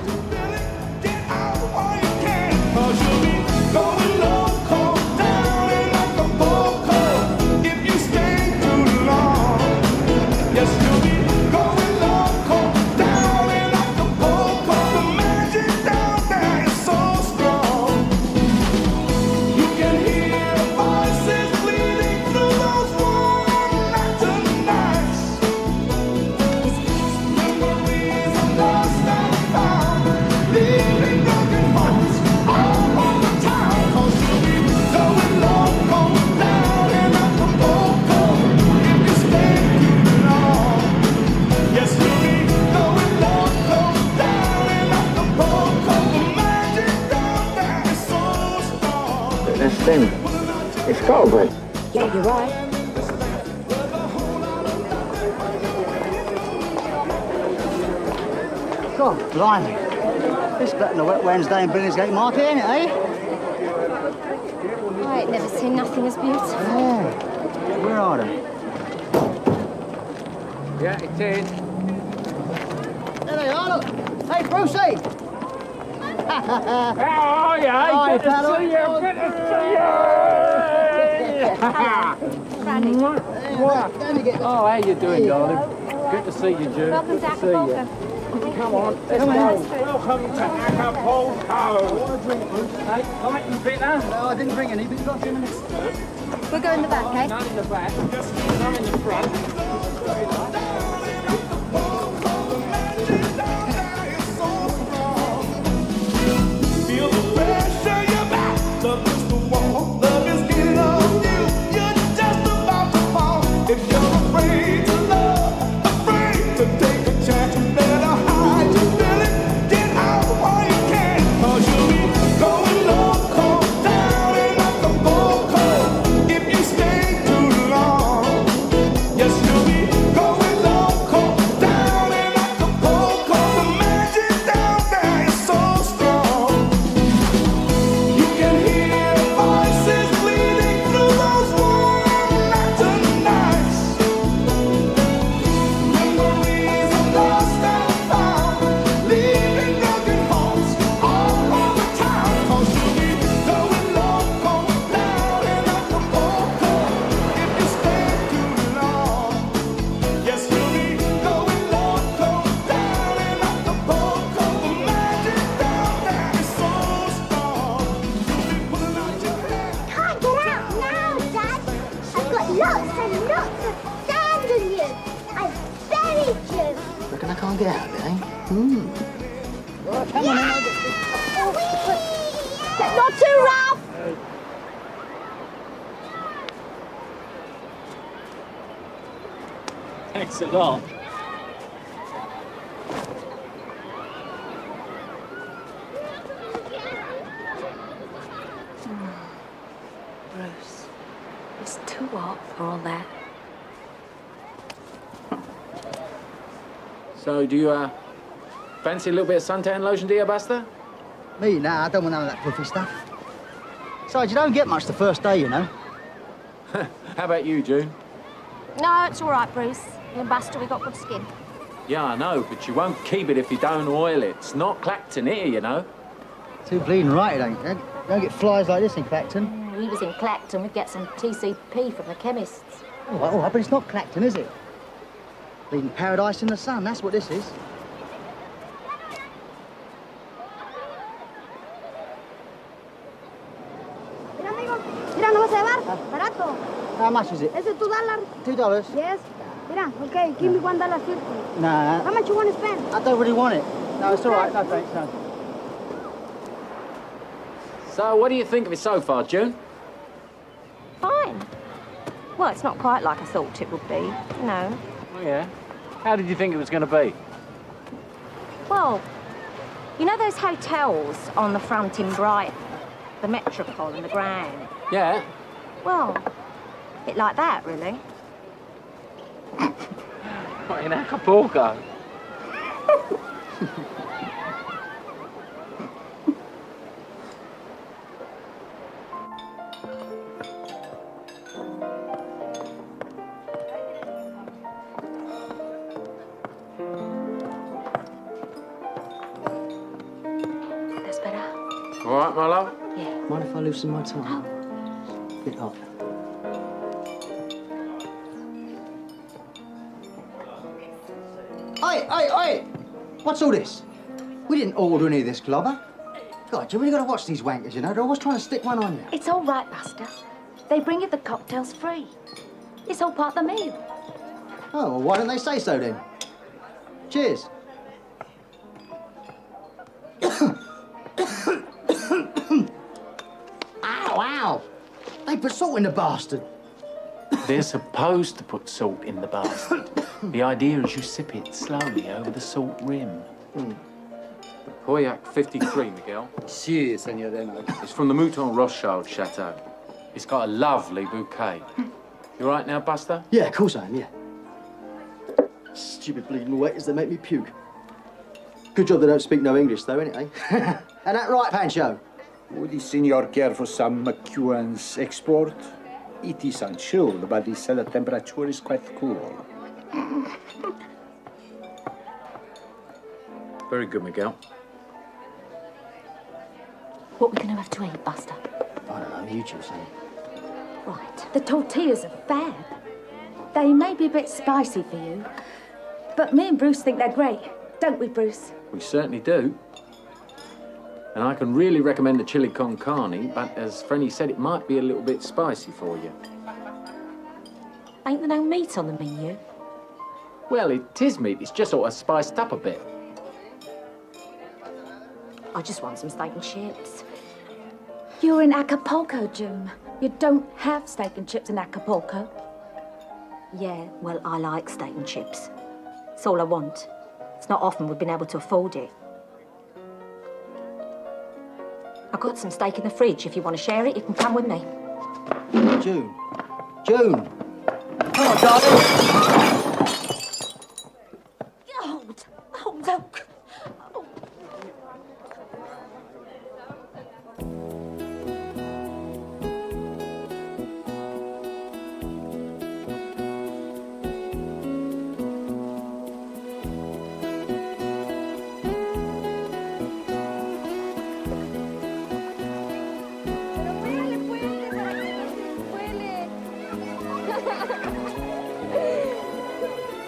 It's got to be. Yeah, you're right. God, blimey. It's better than a wet Wednesday in Billingsgate Market, ain't it, eh? I ain't never seen nothing as beautiful. Yeah. Where are they? Yeah, it is. There they are, look. Hey, Brucey! How are you? Hi, Good to fella. see you. Good to see you. Franny. Oh, how you doing, darling? Good to see you, June. Welcome Good to to see you. Acapulco. Come on, let's go. Welcome to Acapulco. Want a drink, Bruce? Hey, light and bitter? No, I didn't bring any, but you've got a few minutes. We'll go in the back, eh? None in the back, none in the front. Feel the pressure, you're back. Love is the wall, love is getting on you. You're just about to fall. If you're afraid to love, afraid to take a chance, you better hide your feeling. Get out while you can, 'cause you'll be going loco, down and out the vocal. If you stay too long, yes, you'll be going loco, down and out the vocal. The magic down there is so strong. You can hear voices bleeding through those warm mountain nights. Memories are lost and found, leaving broken homes all over town. 'Cause you'll be going loco, down and out the vocal. If you stay too long, yes, you'll be going loco, down and out the vocal. The magic down there is so strong. Can't get out now, Dad. I've got lots and lots of sand on you. I've buried you. Reckon I can't get out of it, eh? Right, come on, then. Not too rough. Thanks a lot. Bruce, it's too hot for all that. So, do you, fancy a little bit of suntan lotion, do you, Buster? Me? Nah, I don't want none of that puffy stuff. Besides, you don't get much the first day, you know. How about you, June? No, it's all right, Bruce. Me and Buster, we got good skin. Yeah, I know, but you won't keep it if you don't oil it. It's not Clacton here, you know. Too bleeding right, it ain't. You don't get flies like this in Clacton. We was in Clacton, we'd get some TCP from the chemists. All right, but it's not Clacton, is it? Bleeding paradise in the sun, that's what this is. Mira, amigo. Mira, no vas a llevar. Barato. How much is it? Is it $2? $2? Yes. Mira, okay, give me $1.50. Nah. How much you want to spend? I don't really want it. No, it's all right. No, thanks, no. So, what do you think of it so far, June? Fine. Well, it's not quite like I thought it would be, you know. Oh, yeah? How did you think it was going to be? Well, you know those hotels on the front in Brighton? The Metropole and the Grand? Yeah. Well, a bit like that, really. What, in Acapulco? That's better. All right, my love? Yeah. Mind if I loosen my tongue? Bit hot. Oi! What's all this? We didn't order any of this, Clobber. God, you really got to watch these wankers, you know. They're always trying to stick one on you. It's all right, Buster. They bring you the cocktails free. It's all part of the meal. Oh, well, why don't they say so then? Cheers. Ow! They put salt in the bastard. They're supposed to put salt in the bastard. The idea is you sip it slowly over the salt rim. The Pauillac 53, Miguel. Si, señorino. It's from the Mouton Rothschild Chateau. It's got a lovely bouquet. You all right now, Buster? Yeah, of course I am, yeah. Stupid bleeding waiters, they make me puke. Good job they don't speak no English, though, innit, eh? And that right, Pancho? Would the senor care for some McEwan's export? It is unchilled, but the cellar temperature is quite cool. Very good, Miguel. What are we going to have to eat, Buster? I don't know, you choose, son. Right. The tortillas are fab. They may be a bit spicy for you, but me and Bruce think they're great. Don't we, Bruce? We certainly do. And I can really recommend the chili con carne, but as Frenny said, it might be a little bit spicy for you. Ain't there no meat on the menu? Well, it is meat. It's just sort of spiced up a bit. I just want some steak and chips. You're in Acapulco, June. You don't have steak and chips in Acapulco. Yeah, well, I like steak and chips. It's all I want. It's not often we've been able to afford it. I've got some steak in the fridge. If you want to share it, you can come with me. June. June. Come on, darling. Oh, look.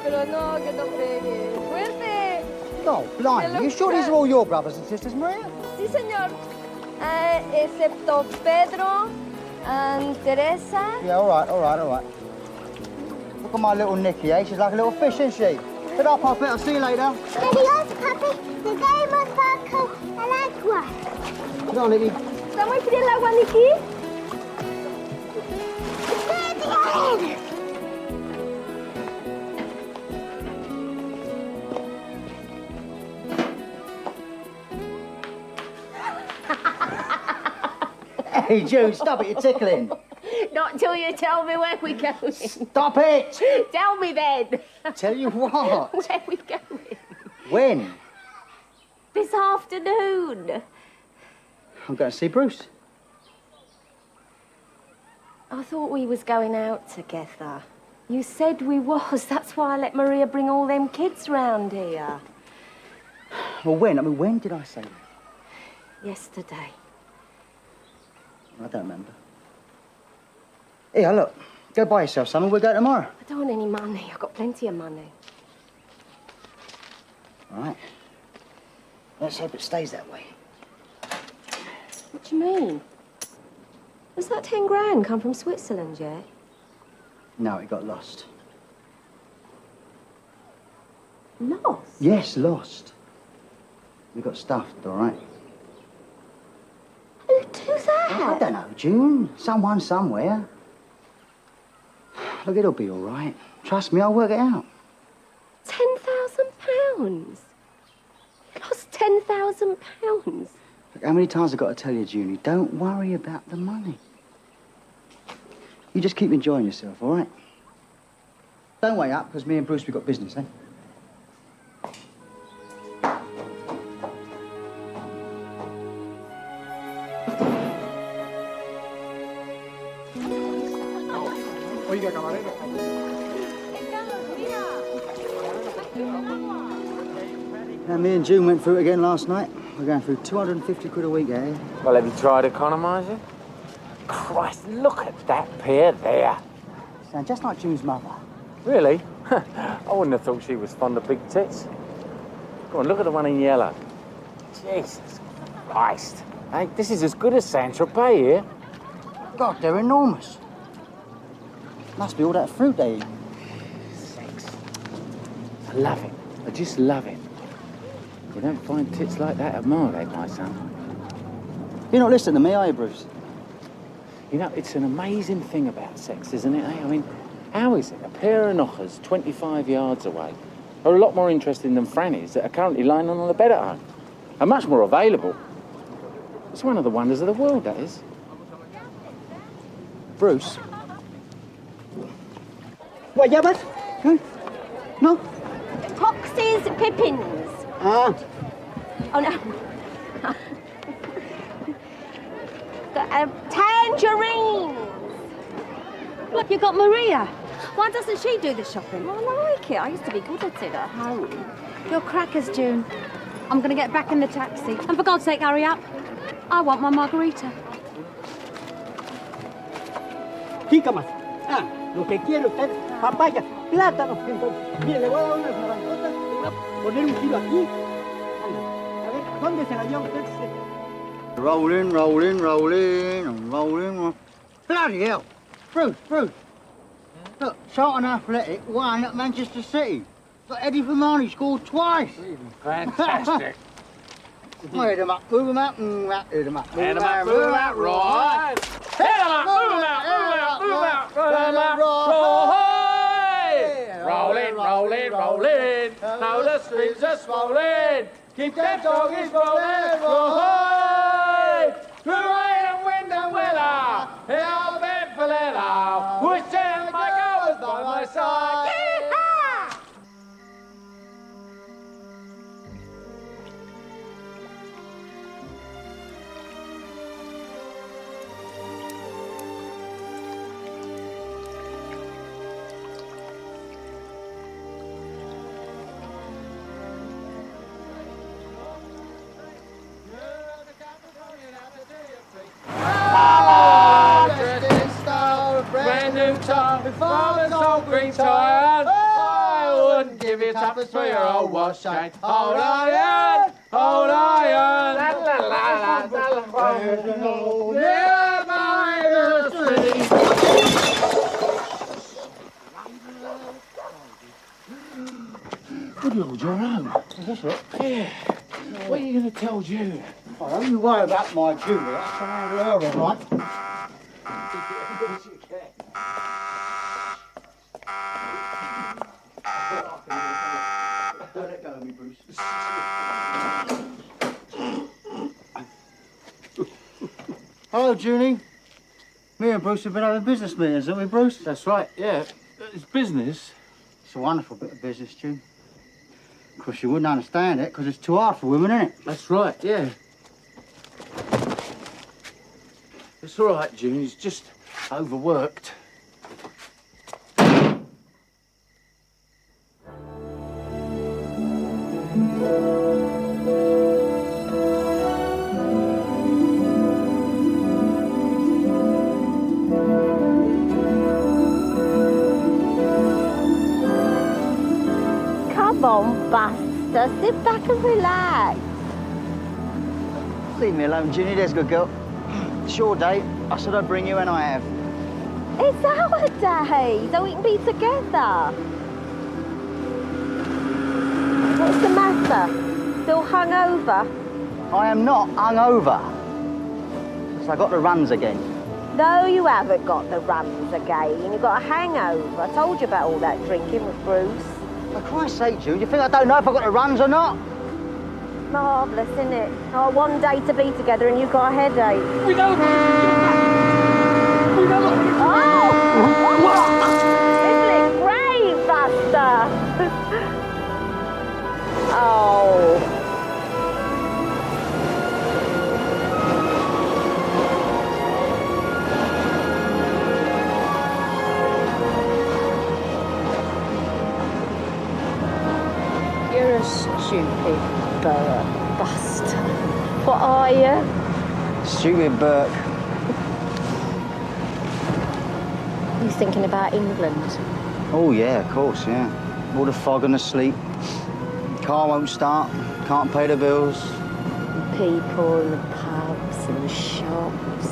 Pero no, que no pegue. ¡Fuerte! No, blimey. You sure these are all your brothers and sisters, Maria? Sí, señor. Excepto Pedro and Teresa. Yeah, all right. Look at my little Nicky, eh? She's like a little fish, isn't she? Get up, Poppy. I'll see you later. Adiós, papi. Te damos poco al agua. Get on, Nicky. ¿Está muy fría el agua, Nicky? ¡Bien! Hey, June, stop it. You're tickling. Not till you tell me where we're going. Stop it! Tell me then. Tell you what. Where we going? When? This afternoon. I'm going to see Bruce. I thought we was going out together. You said we was. That's why I let Maria bring all them kids round here. Well, when? I mean, when did I say that? Yesterday. I don't remember. Here, look. Go buy yourself something. We'll go tomorrow. I don't want any money. I've got plenty of money. All right. Let's hope it stays that way. What do you mean? Has that 10 grand come from Switzerland yet? No, it got lost. Lost? Yes, lost. We got stuffed, all right? Who'd do that? I don't know, June. Someone somewhere. Look, it'll be all right. Trust me, I'll work it out. £10,000? You lost £10,000? Look, how many times I've got to tell you, Junie, don't worry about the money. You just keep enjoying yourself, all right? Don't wait up, because me and Bruce, we've got business, eh? Oiga, camarero. Now, me and June went through it again last night. We're going through 250 quid a week, eh? Well, have you tried economising? Christ, look at that pair there. Sound just like June's mother. Really? I wouldn't have thought she was fond of big tits. Go on, look at the one in yellow. Jesus Christ. Hey, this is as good as Saint-Tropez here. God, they're enormous. Must be all that fruit they eat. Sex. I love it. I just love it. You don't find tits like that at Margate, my son. You're not listening to me, are you, Bruce? You know, it's an amazing thing about sex, isn't it, eh? I mean, how is it a pair of knockers 25 yards away are a lot more interesting than Frannies that are currently lying on the bed at home? And much more available. It's one of the wonders of the world, that is. Bruce? What, Yabbit? Huh? No? Foxes, pippins. Ah. Oh, no. Tangerines. Look, you got Maria. Why doesn't she do the shopping? I like it. I used to be good at it at home. Your crackers, June. I'm going to get back in the taxi. And for God's sake, hurry up. I want my margarita. Chica más. Ah, lo que quiere usted, papaya, plátano. Entonces, mire, le voy a dar unas naranjotas, le voy a poner un kilo aquí. A ver, ¿a dónde se la lleva usted? Rolling, rolling, rolling, and rolling. Bloody hell. Bruce. Look, Charlton Athletic won at Manchester City. Look, Eddie Fermani scored twice. Fantastic. Hit 'em up, move 'em out, move 'em out, hit 'em up, move 'em out, move 'em out, right. Hit 'em up, move 'em out, move 'em out, move 'em out, move 'em out, right. Rolling, rolling, rolling. Now the streams are swollen. Keep them doggies rolling, right. Through rain and wind and weather. Here I've been for leather. Wishing my girl was by my side. Yee-haw! Brand new top, father's old green tie. I wouldn't give you tuppence for your old wash chain. Old iron, old iron. La la la la la. Yeah, my street. Good Lord, you're home. That's it. Yeah. What are you going to tell June? Oh, don't you worry about my Julie. That's around her, all right? Don't let go of me, Bruce. Hello, Junie. Me and Bruce have been having business meetings, haven't we, Bruce? That's right, yeah. It's business. It's a wonderful bit of business, June. Of course, you wouldn't understand it, because it's too hard for women, isn't it? That's right, yeah. It's all right, June. He's just overworked. Come on, Buster. Sit back and relax. Leave me alone, Ginny. There's a good girl. It's your day. I said I'd bring you, and I have. It's our day, so we can be together. What's the matter? Still hungover? I am not hungover. So I got the runs again. No, you haven't got the runs again. You've got a hangover. I told you about all that drinking with Bruce. For Christ's sake, Jude, you think I don't know if I got the runs or not? Marvellous, isn't it? Oh, one day to be together and you've got a headache. We don't... Oh! Isn't it great, Buster? Oh. You're a stupid bird, Buster. What are you? Stupid Burke. You thinking about England? Oh, yeah, of course, yeah. All the fog and the sleep. Car won't start. Can't pay the bills. People and the pubs and the shops.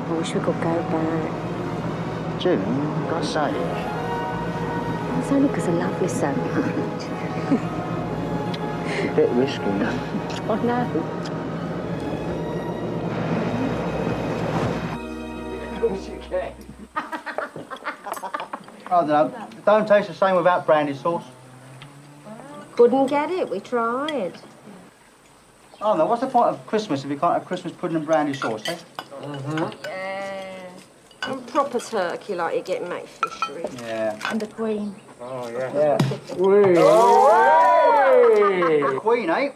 I wish we could go back. June, I've got to say. It's only because I love you so much. It's a bit risky. I know. Of course you can. I don't know. It don't taste the same without brandy sauce. Couldn't get it. We tried. Oh, no, what's the point of Christmas if you can't have Christmas pudding and brandy sauce, eh? Yeah. And proper turkey like you get in Make Fishery. Yeah. And the Queen. Oh, yeah. Yeah. Whee! The Queen, eh?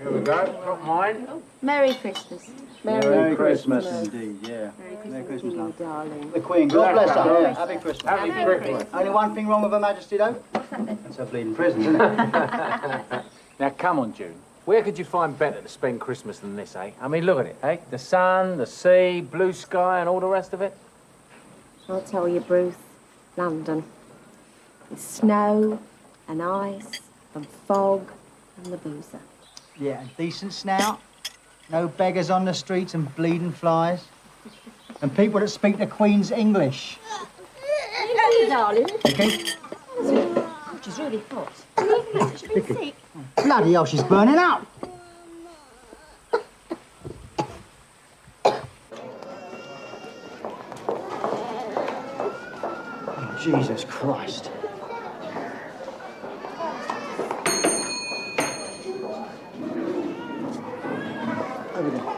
Here we go. Got mine. Merry Christmas. Merry Christmas indeed, yeah. Merry Christmas, you, darling. The Queen, God bless her. Yeah, happy Christmas. Happy Christmas. Only one thing wrong with Her Majesty, though? What's that then? It's a bleeding prison, isn't it? Now, come on, June. Where could you find better to spend Christmas than this, eh? I mean, look at it, eh? The sun, the sea, blue sky, and all the rest of it. I'll tell you, Bruce. London. It's snow and ice and fog and the boozer. Yeah, and decent snout. No beggars on the streets and bleeding flies. And people that speak the Queen's English. Hey, darling. Okay. Oh, she's really hot. Do you think she's been sick? Bloody hell, she's burning up. Oh, Jesus Christ. Over there.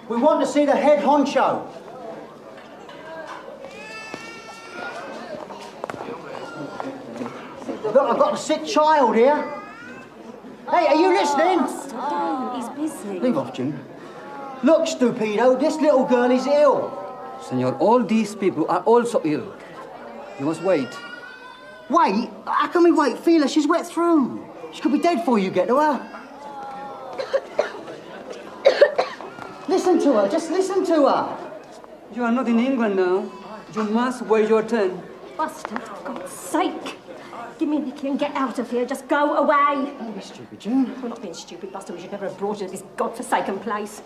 We want to see the head honcho. Look, I've got a sick child here. Hey, are you listening? Don't, he's busy. Leave off, June. Look, stupido, this little girl is ill. Senor, all these people are also ill. You must wait. Wait? How can we wait? Feel her, she's wet through. She could be dead before you get to her. Listen to her, just listen to her. You are not in England now. You must wait your turn. Buster, for God's sake. Give me Nicky and get out of here. Just go away. Don't be stupid, June. We're not being stupid, Buster. We should never have brought you to this godforsaken place.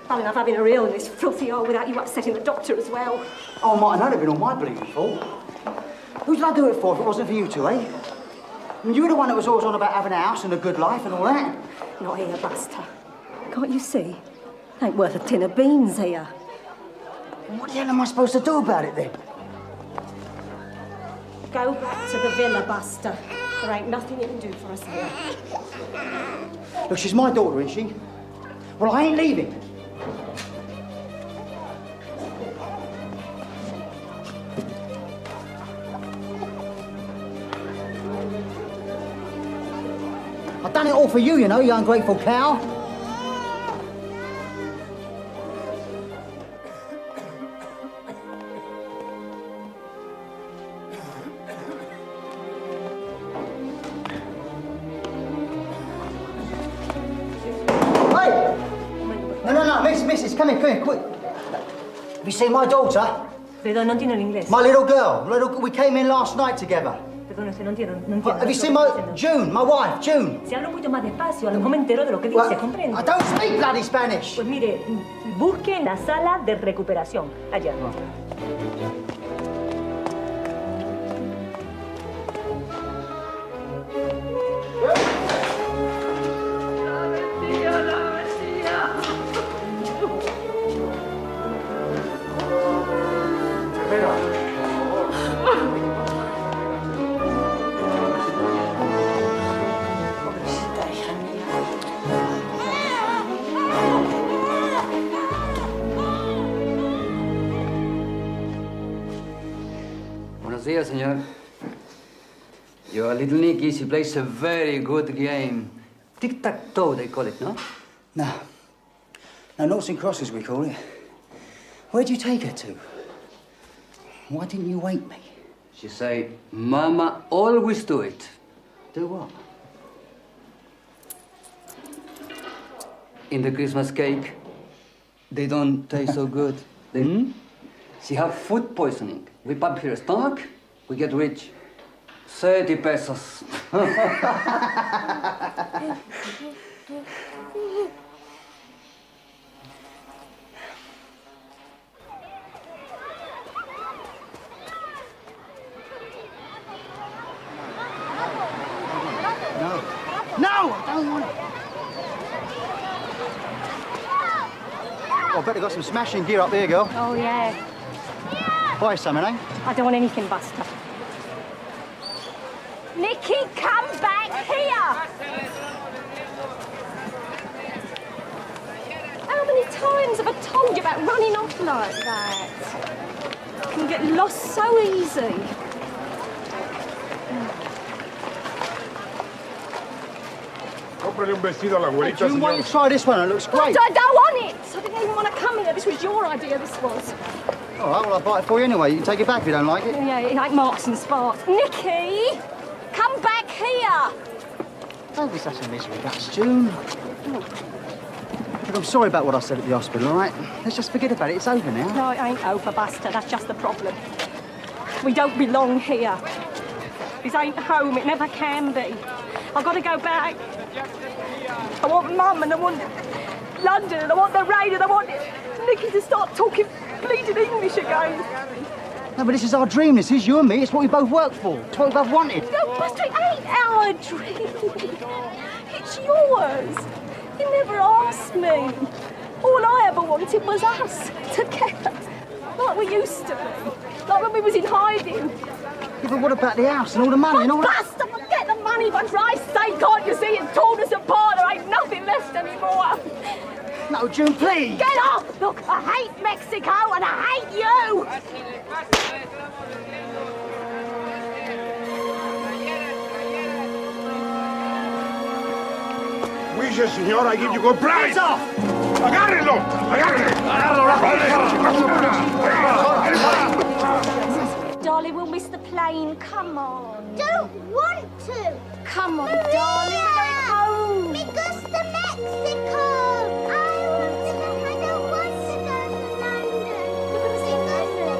Bad enough having her ill in this filthy hole without you upsetting the doctor as well. Oh, I might have known it'd been all my bleeding fault. Who did I do it for if it wasn't for you two, eh? I mean, you were the one that was always on about having a house and a good life and all that. Not here, Buster. Can't you see? Ain't worth a tin of beans here. What the hell am I supposed to do about it then? Go back to the villa, Buster. There ain't nothing you can do for us here. Look, she's my daughter, isn't she? Well, I ain't leaving. I've done it all for you, you know, you ungrateful cow. No, missus, come here, quick. Have you seen my daughter? Perdón, no entiendo el inglés. My little girl. We came in last night together. Perdón, no entiendo. Have you seen my... June, my wife, June. Si habla un poquito más despacio, a lo mejor me entero de lo que dice, ¿comprende? I don't speak bloody Spanish. Pues mire, busque en la sala de recuperación, allá. Buenos días, señor. Your little Nicky, she plays a very good game. Tic-tac-toe, they call it, no? No. No, noughts and crosses, we call it. Where'd you take her to? Why didn't you wake me? She say, Mama always do it. Do what? In the Christmas cake, they don't taste so good. She have food poisoning. We pop her stomach, we get rich. 30 pesos. No, I don't want it. Oh, I bet they got some smashing gear up there, girl. Oh, yeah. Buy something, eh? I don't want anything, Buster. Nicky, come back here! How many times have I told you about running off like that? You can get lost so easy. Cómprale un vestido a la abuelita, June, why don't you try this one? It looks great. I don't want it! I didn't even want to come here. This was your idea, this was. All right, well, I'll buy it for you anyway. You can take it back if you don't like it. Yeah, it ain't Marks and Sparks. Nicky! Come back here! Don't be such a misery guts, June. Look, I'm sorry about what I said at the hospital, all right? Let's just forget about it. It's over now. No, it ain't over, Buster. That's just the problem. We don't belong here. This ain't home. It never can be. I've got to go back. I want Mum and I want London and I want the rain and I want Nicky to start talking bleeding English again. No, but this is our dream. This is you and me. It's what we both worked for. It's what we both wanted. No, Buster, it ain't our dream. It's yours. You never asked me. All I ever wanted was us, together. Like we used to be. Like when we was in hiding. Yeah, but what about the house and all the money and all that? Buster, forget the money, for Christ's sake, can't you see? It's torn us apart. There ain't nothing left anymore. No, June, please. Get off! Look, I hate Mexico and I hate you! Wish, señor, I give you good price. Hands off! Agárrenlo! Agárrenlo! Darling, we'll miss the plane. Come on. Don't want to. Come on, darling. We're going home. Because to Mexico. I don't want to go to London. Because to Mexico.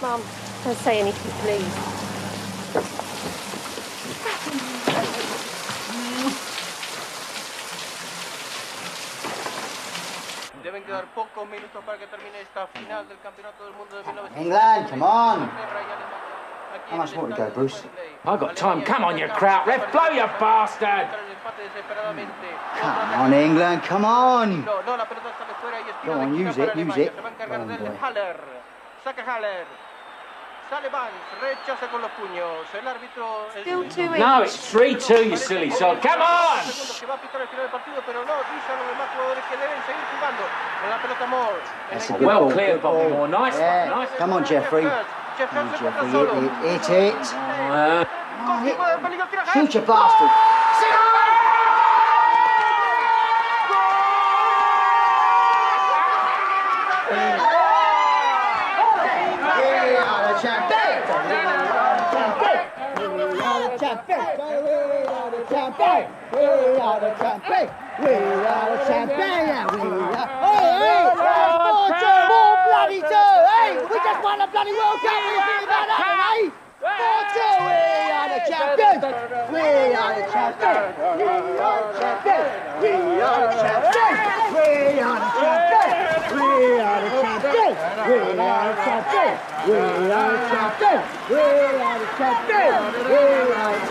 Mum, don't say anything, please. Deben quedar pocos minutos para que termine esta final del Campeonato del Mundo de 1900. England, come on. How much more to go, Bruce? I got time. Come on, you kraut. Ref, blow, you bastard! Come on, England, come on. Go on, use it, use it. Go on, boy. Saca Haller. Sale Vance, rechaza con los puños. El árbitro... Still 2-each. No, it's 3-2, you silly sod. Come on! Que va a pitar el final del partido, pero no dice a los demás jugadores que deben seguir jugando. Con la pelota Moore. That's a good Well ball, cleared, good Bobby ball. Moore. Nice Yeah. one, nice. Come on, Jeffrey. Come on, Jeffrey, hit it. Shoot, you bastard. Won the bloody World Cup. What do you think about that, eh? 4-2. We are the champions. We are the champions. We are the champions. We are the champions. We are the champions. We are the champions. We are the champions. We are the champions. We are the champions. We are the champions. We are the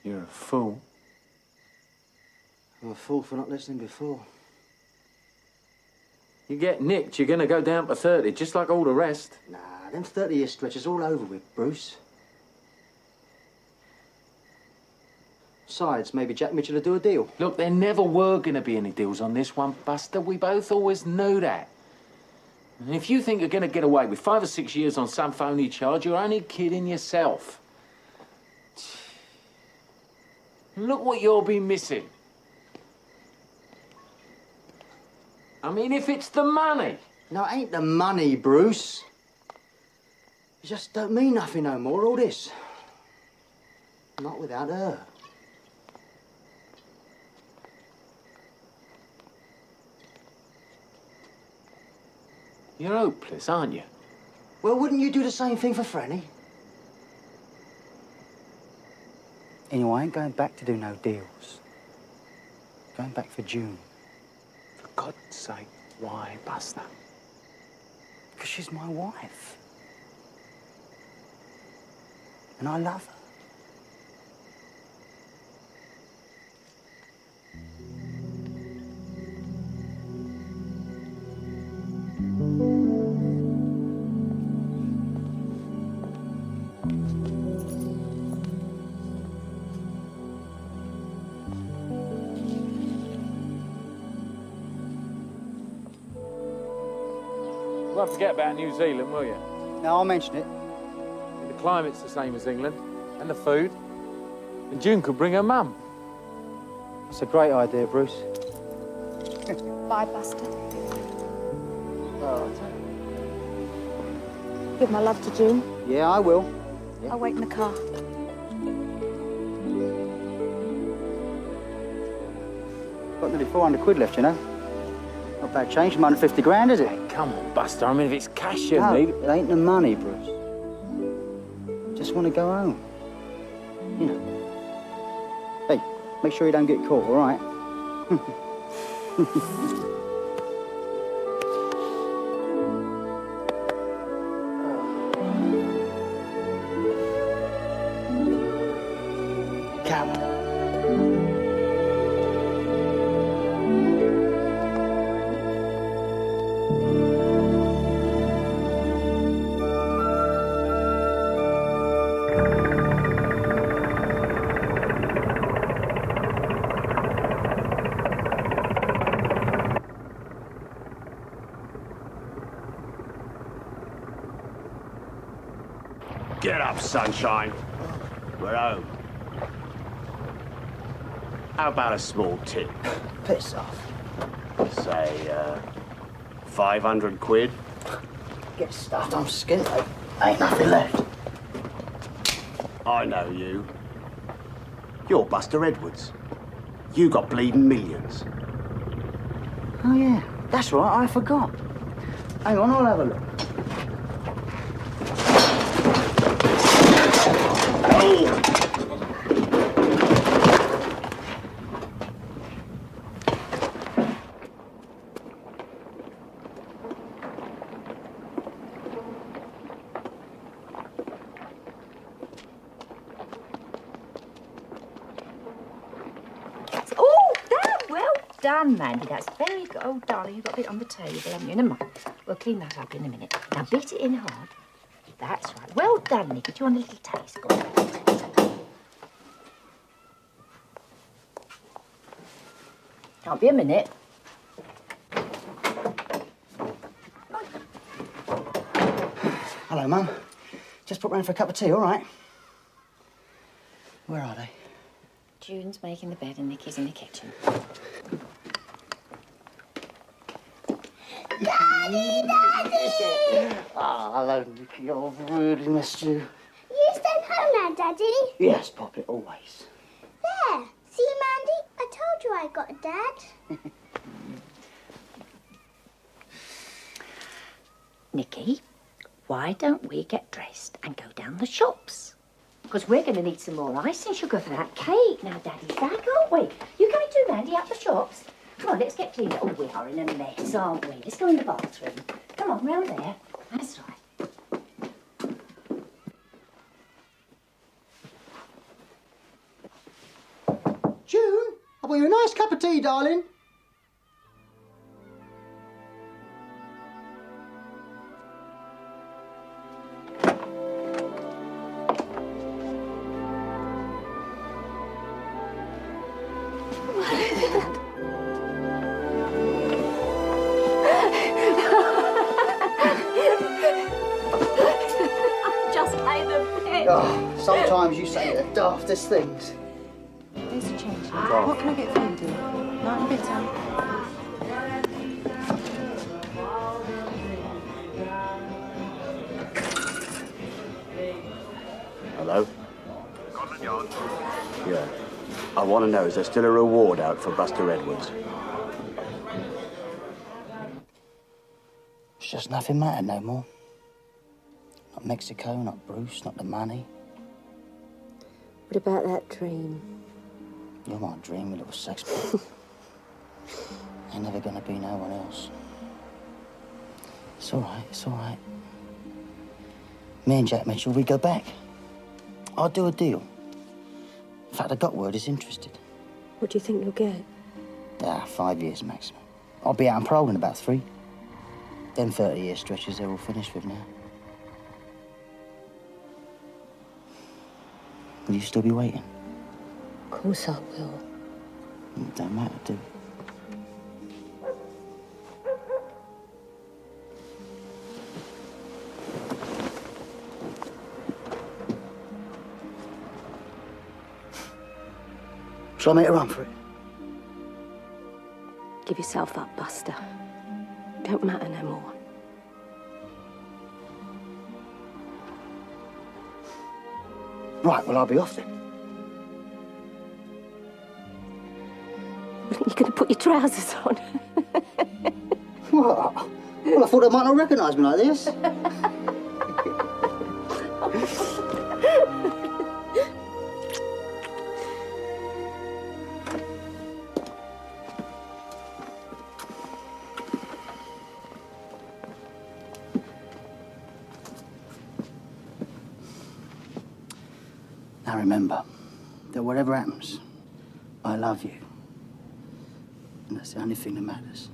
You're a fool. I'm a fool for not listening before. You get nicked, you're going to go down to 30, just like all the rest. Nah, them 30-year stretches all over with, Bruce. Besides, maybe Jack Mitchell will do a deal. Look, there never were going to be any deals on this one, Buster. We both always knew that. And if you think you're going to get away with 5 or 6 years on some phony charge, you're only kidding yourself. Look what you'll be missing. I mean, if it's the money. No, it ain't the money, Bruce. It just don't mean nothing no more, all this. Not without her. You're hopeless, aren't you? Well, wouldn't you do the same thing for Franny? Anyway, I ain't going back to do no deals. Going back for June. For God's sake, why, Buster? Because she's my wife. And I love her. You won't forget about New Zealand, will you? No, I'll mention it. The climate's the same as England, and the food. And June could bring her mum. That's a great idea, Bruce. Bye, Buster. Oh, Give my love to June. yeah, I will. I'll wait in the car. Got nearly 400 quid left, you know. Not bad change from 150 grand, is it? Hey, come on, Buster. I mean, if it's cash you No, need... it ain't the money, Bruce. Just want to go home. You know. Hey, make sure you don't get caught, all right? Come on. Get up, sunshine. We're home. How about a small tip? Piss off. Say, 500 quid? Get stuffed, I'm skint. Ain't nothing left. I know you. You're Buster Edwards. You got bleeding millions. Oh, yeah. That's right, I forgot. Hang on, I'll have a look. Oh! Oh, there, well done, Mandy. That's very good. Oh, darling, you've got a bit on the table, haven't you? Never mind. We'll clean that up in a minute. Now, bit it in hard. That's right. Well done, Nicky. Do you want a little taste? Go on. Can't be a minute. Hello, Mum. Just put round for a cup of tea, all right? Where are they? June's making the bed and Nicky's in the kitchen. Daddy, Daddy! Ah, hello, Nicky. I've really missed you. You staying home now, Daddy? Yes, Poppet, always. There. See, Mandy? I told you I got a dad. Nicky, why don't we get dressed and go down the shops? Because we're going to need some more icing sugar for that cake. Now, Daddy's back, aren't we? You coming too, Mandy, up the shops? Come on, let's get cleaned up. Oh, we are in a mess, aren't we? Let's go in the bathroom. Come on, round there. That's right. June, I want you a nice cup of tea, darling. hand. Just pay the bill. Oh, sometimes you say the daftest things. Here's the change. What can I get for you, dear? Night and bitter. Hello? Yeah. I want to know, is there still a reward out for Buster Edwards? It's just nothing mattered no more. Not Mexico, not Bruce, not the money. What about that dream? You're my dream, you little sex ball. Ain't never gonna be no one else. It's all right, it's all right. Me and Jack Mitchell, we go back. I'll do a deal. In fact, I got word he's interested. What do you think you'll get? 5 years maximum. I'll be out on parole in about 3. Them 30-year stretches they're all finished with now. Will you still be waiting? Of course I will. It don't matter, do it? Shall I make a run for it? Give yourself up, Buster. Don't matter no more. Right, well, I'll be off then. You're going to put your trousers on? What? Well, I thought they might not recognise me like this. Now remember that whatever happens, I love you. And that's the only thing that matters.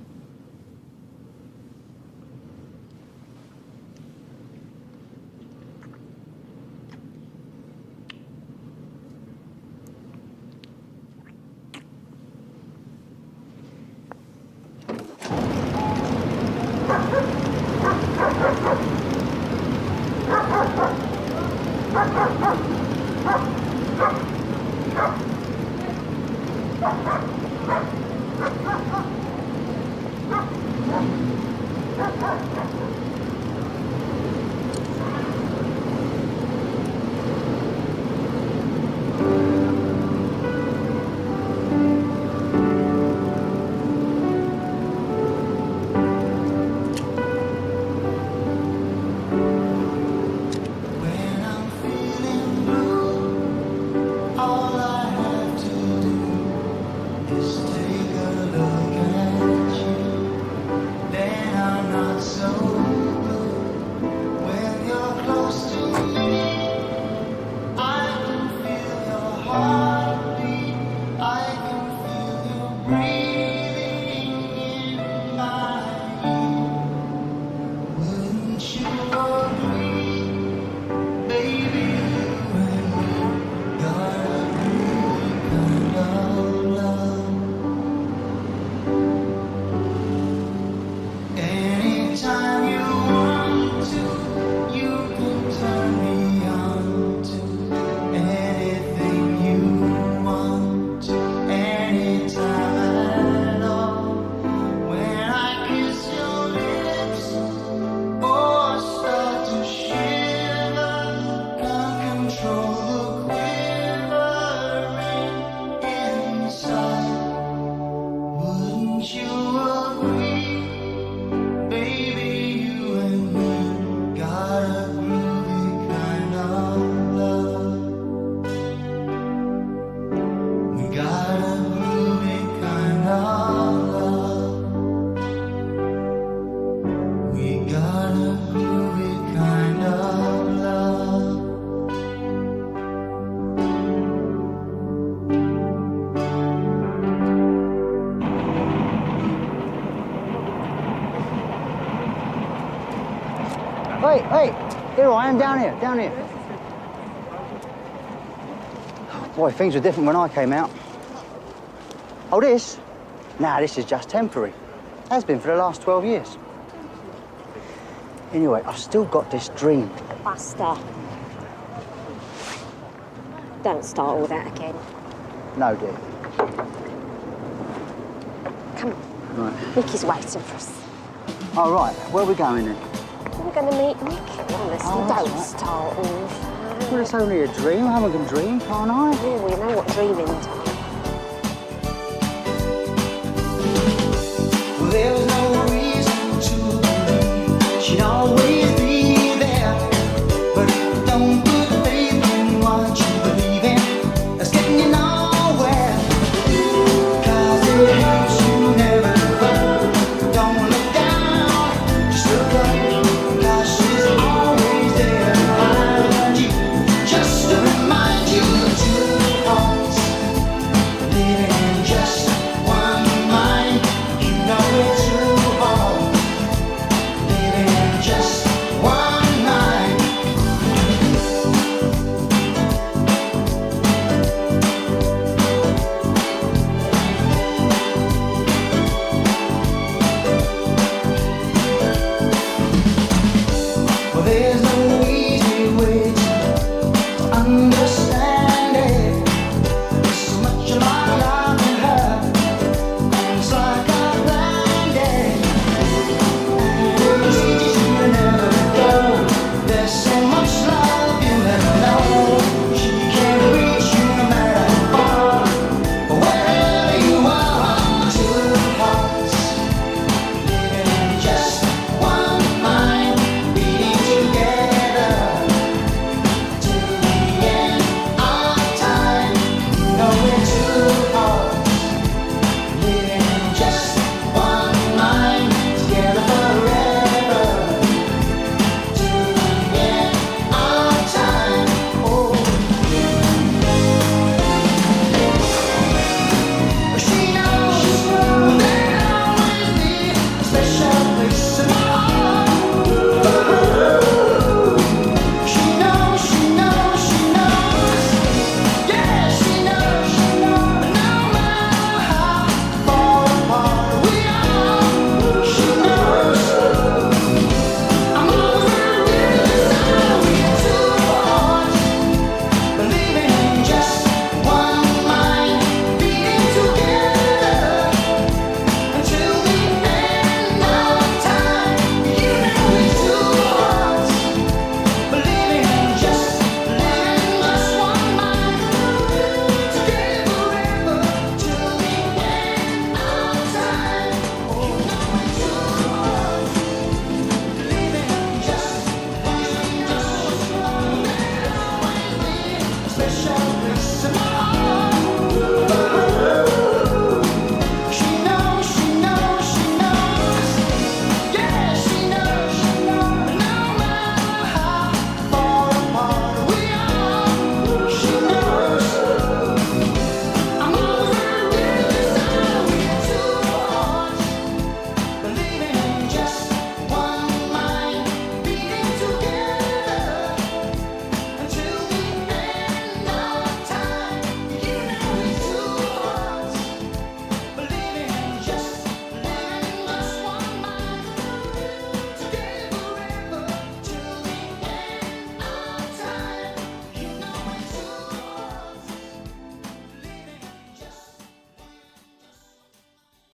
Hey, here I am, down here. Boy, things were different when I came out. Oh, this? Nah, this is just temporary. Has been for the last 12 years. Anyway, I've still got this dream. Buster. Don't start all that again. No, dear. Come on. Right. Nicky's waiting for us. All right, where are we going then? We're going to meet Nicky, honestly. Oh, that's Don't right. start all that. Well, it's only a dream. I haven't dream, can't I? Yeah, we know what dreaming does.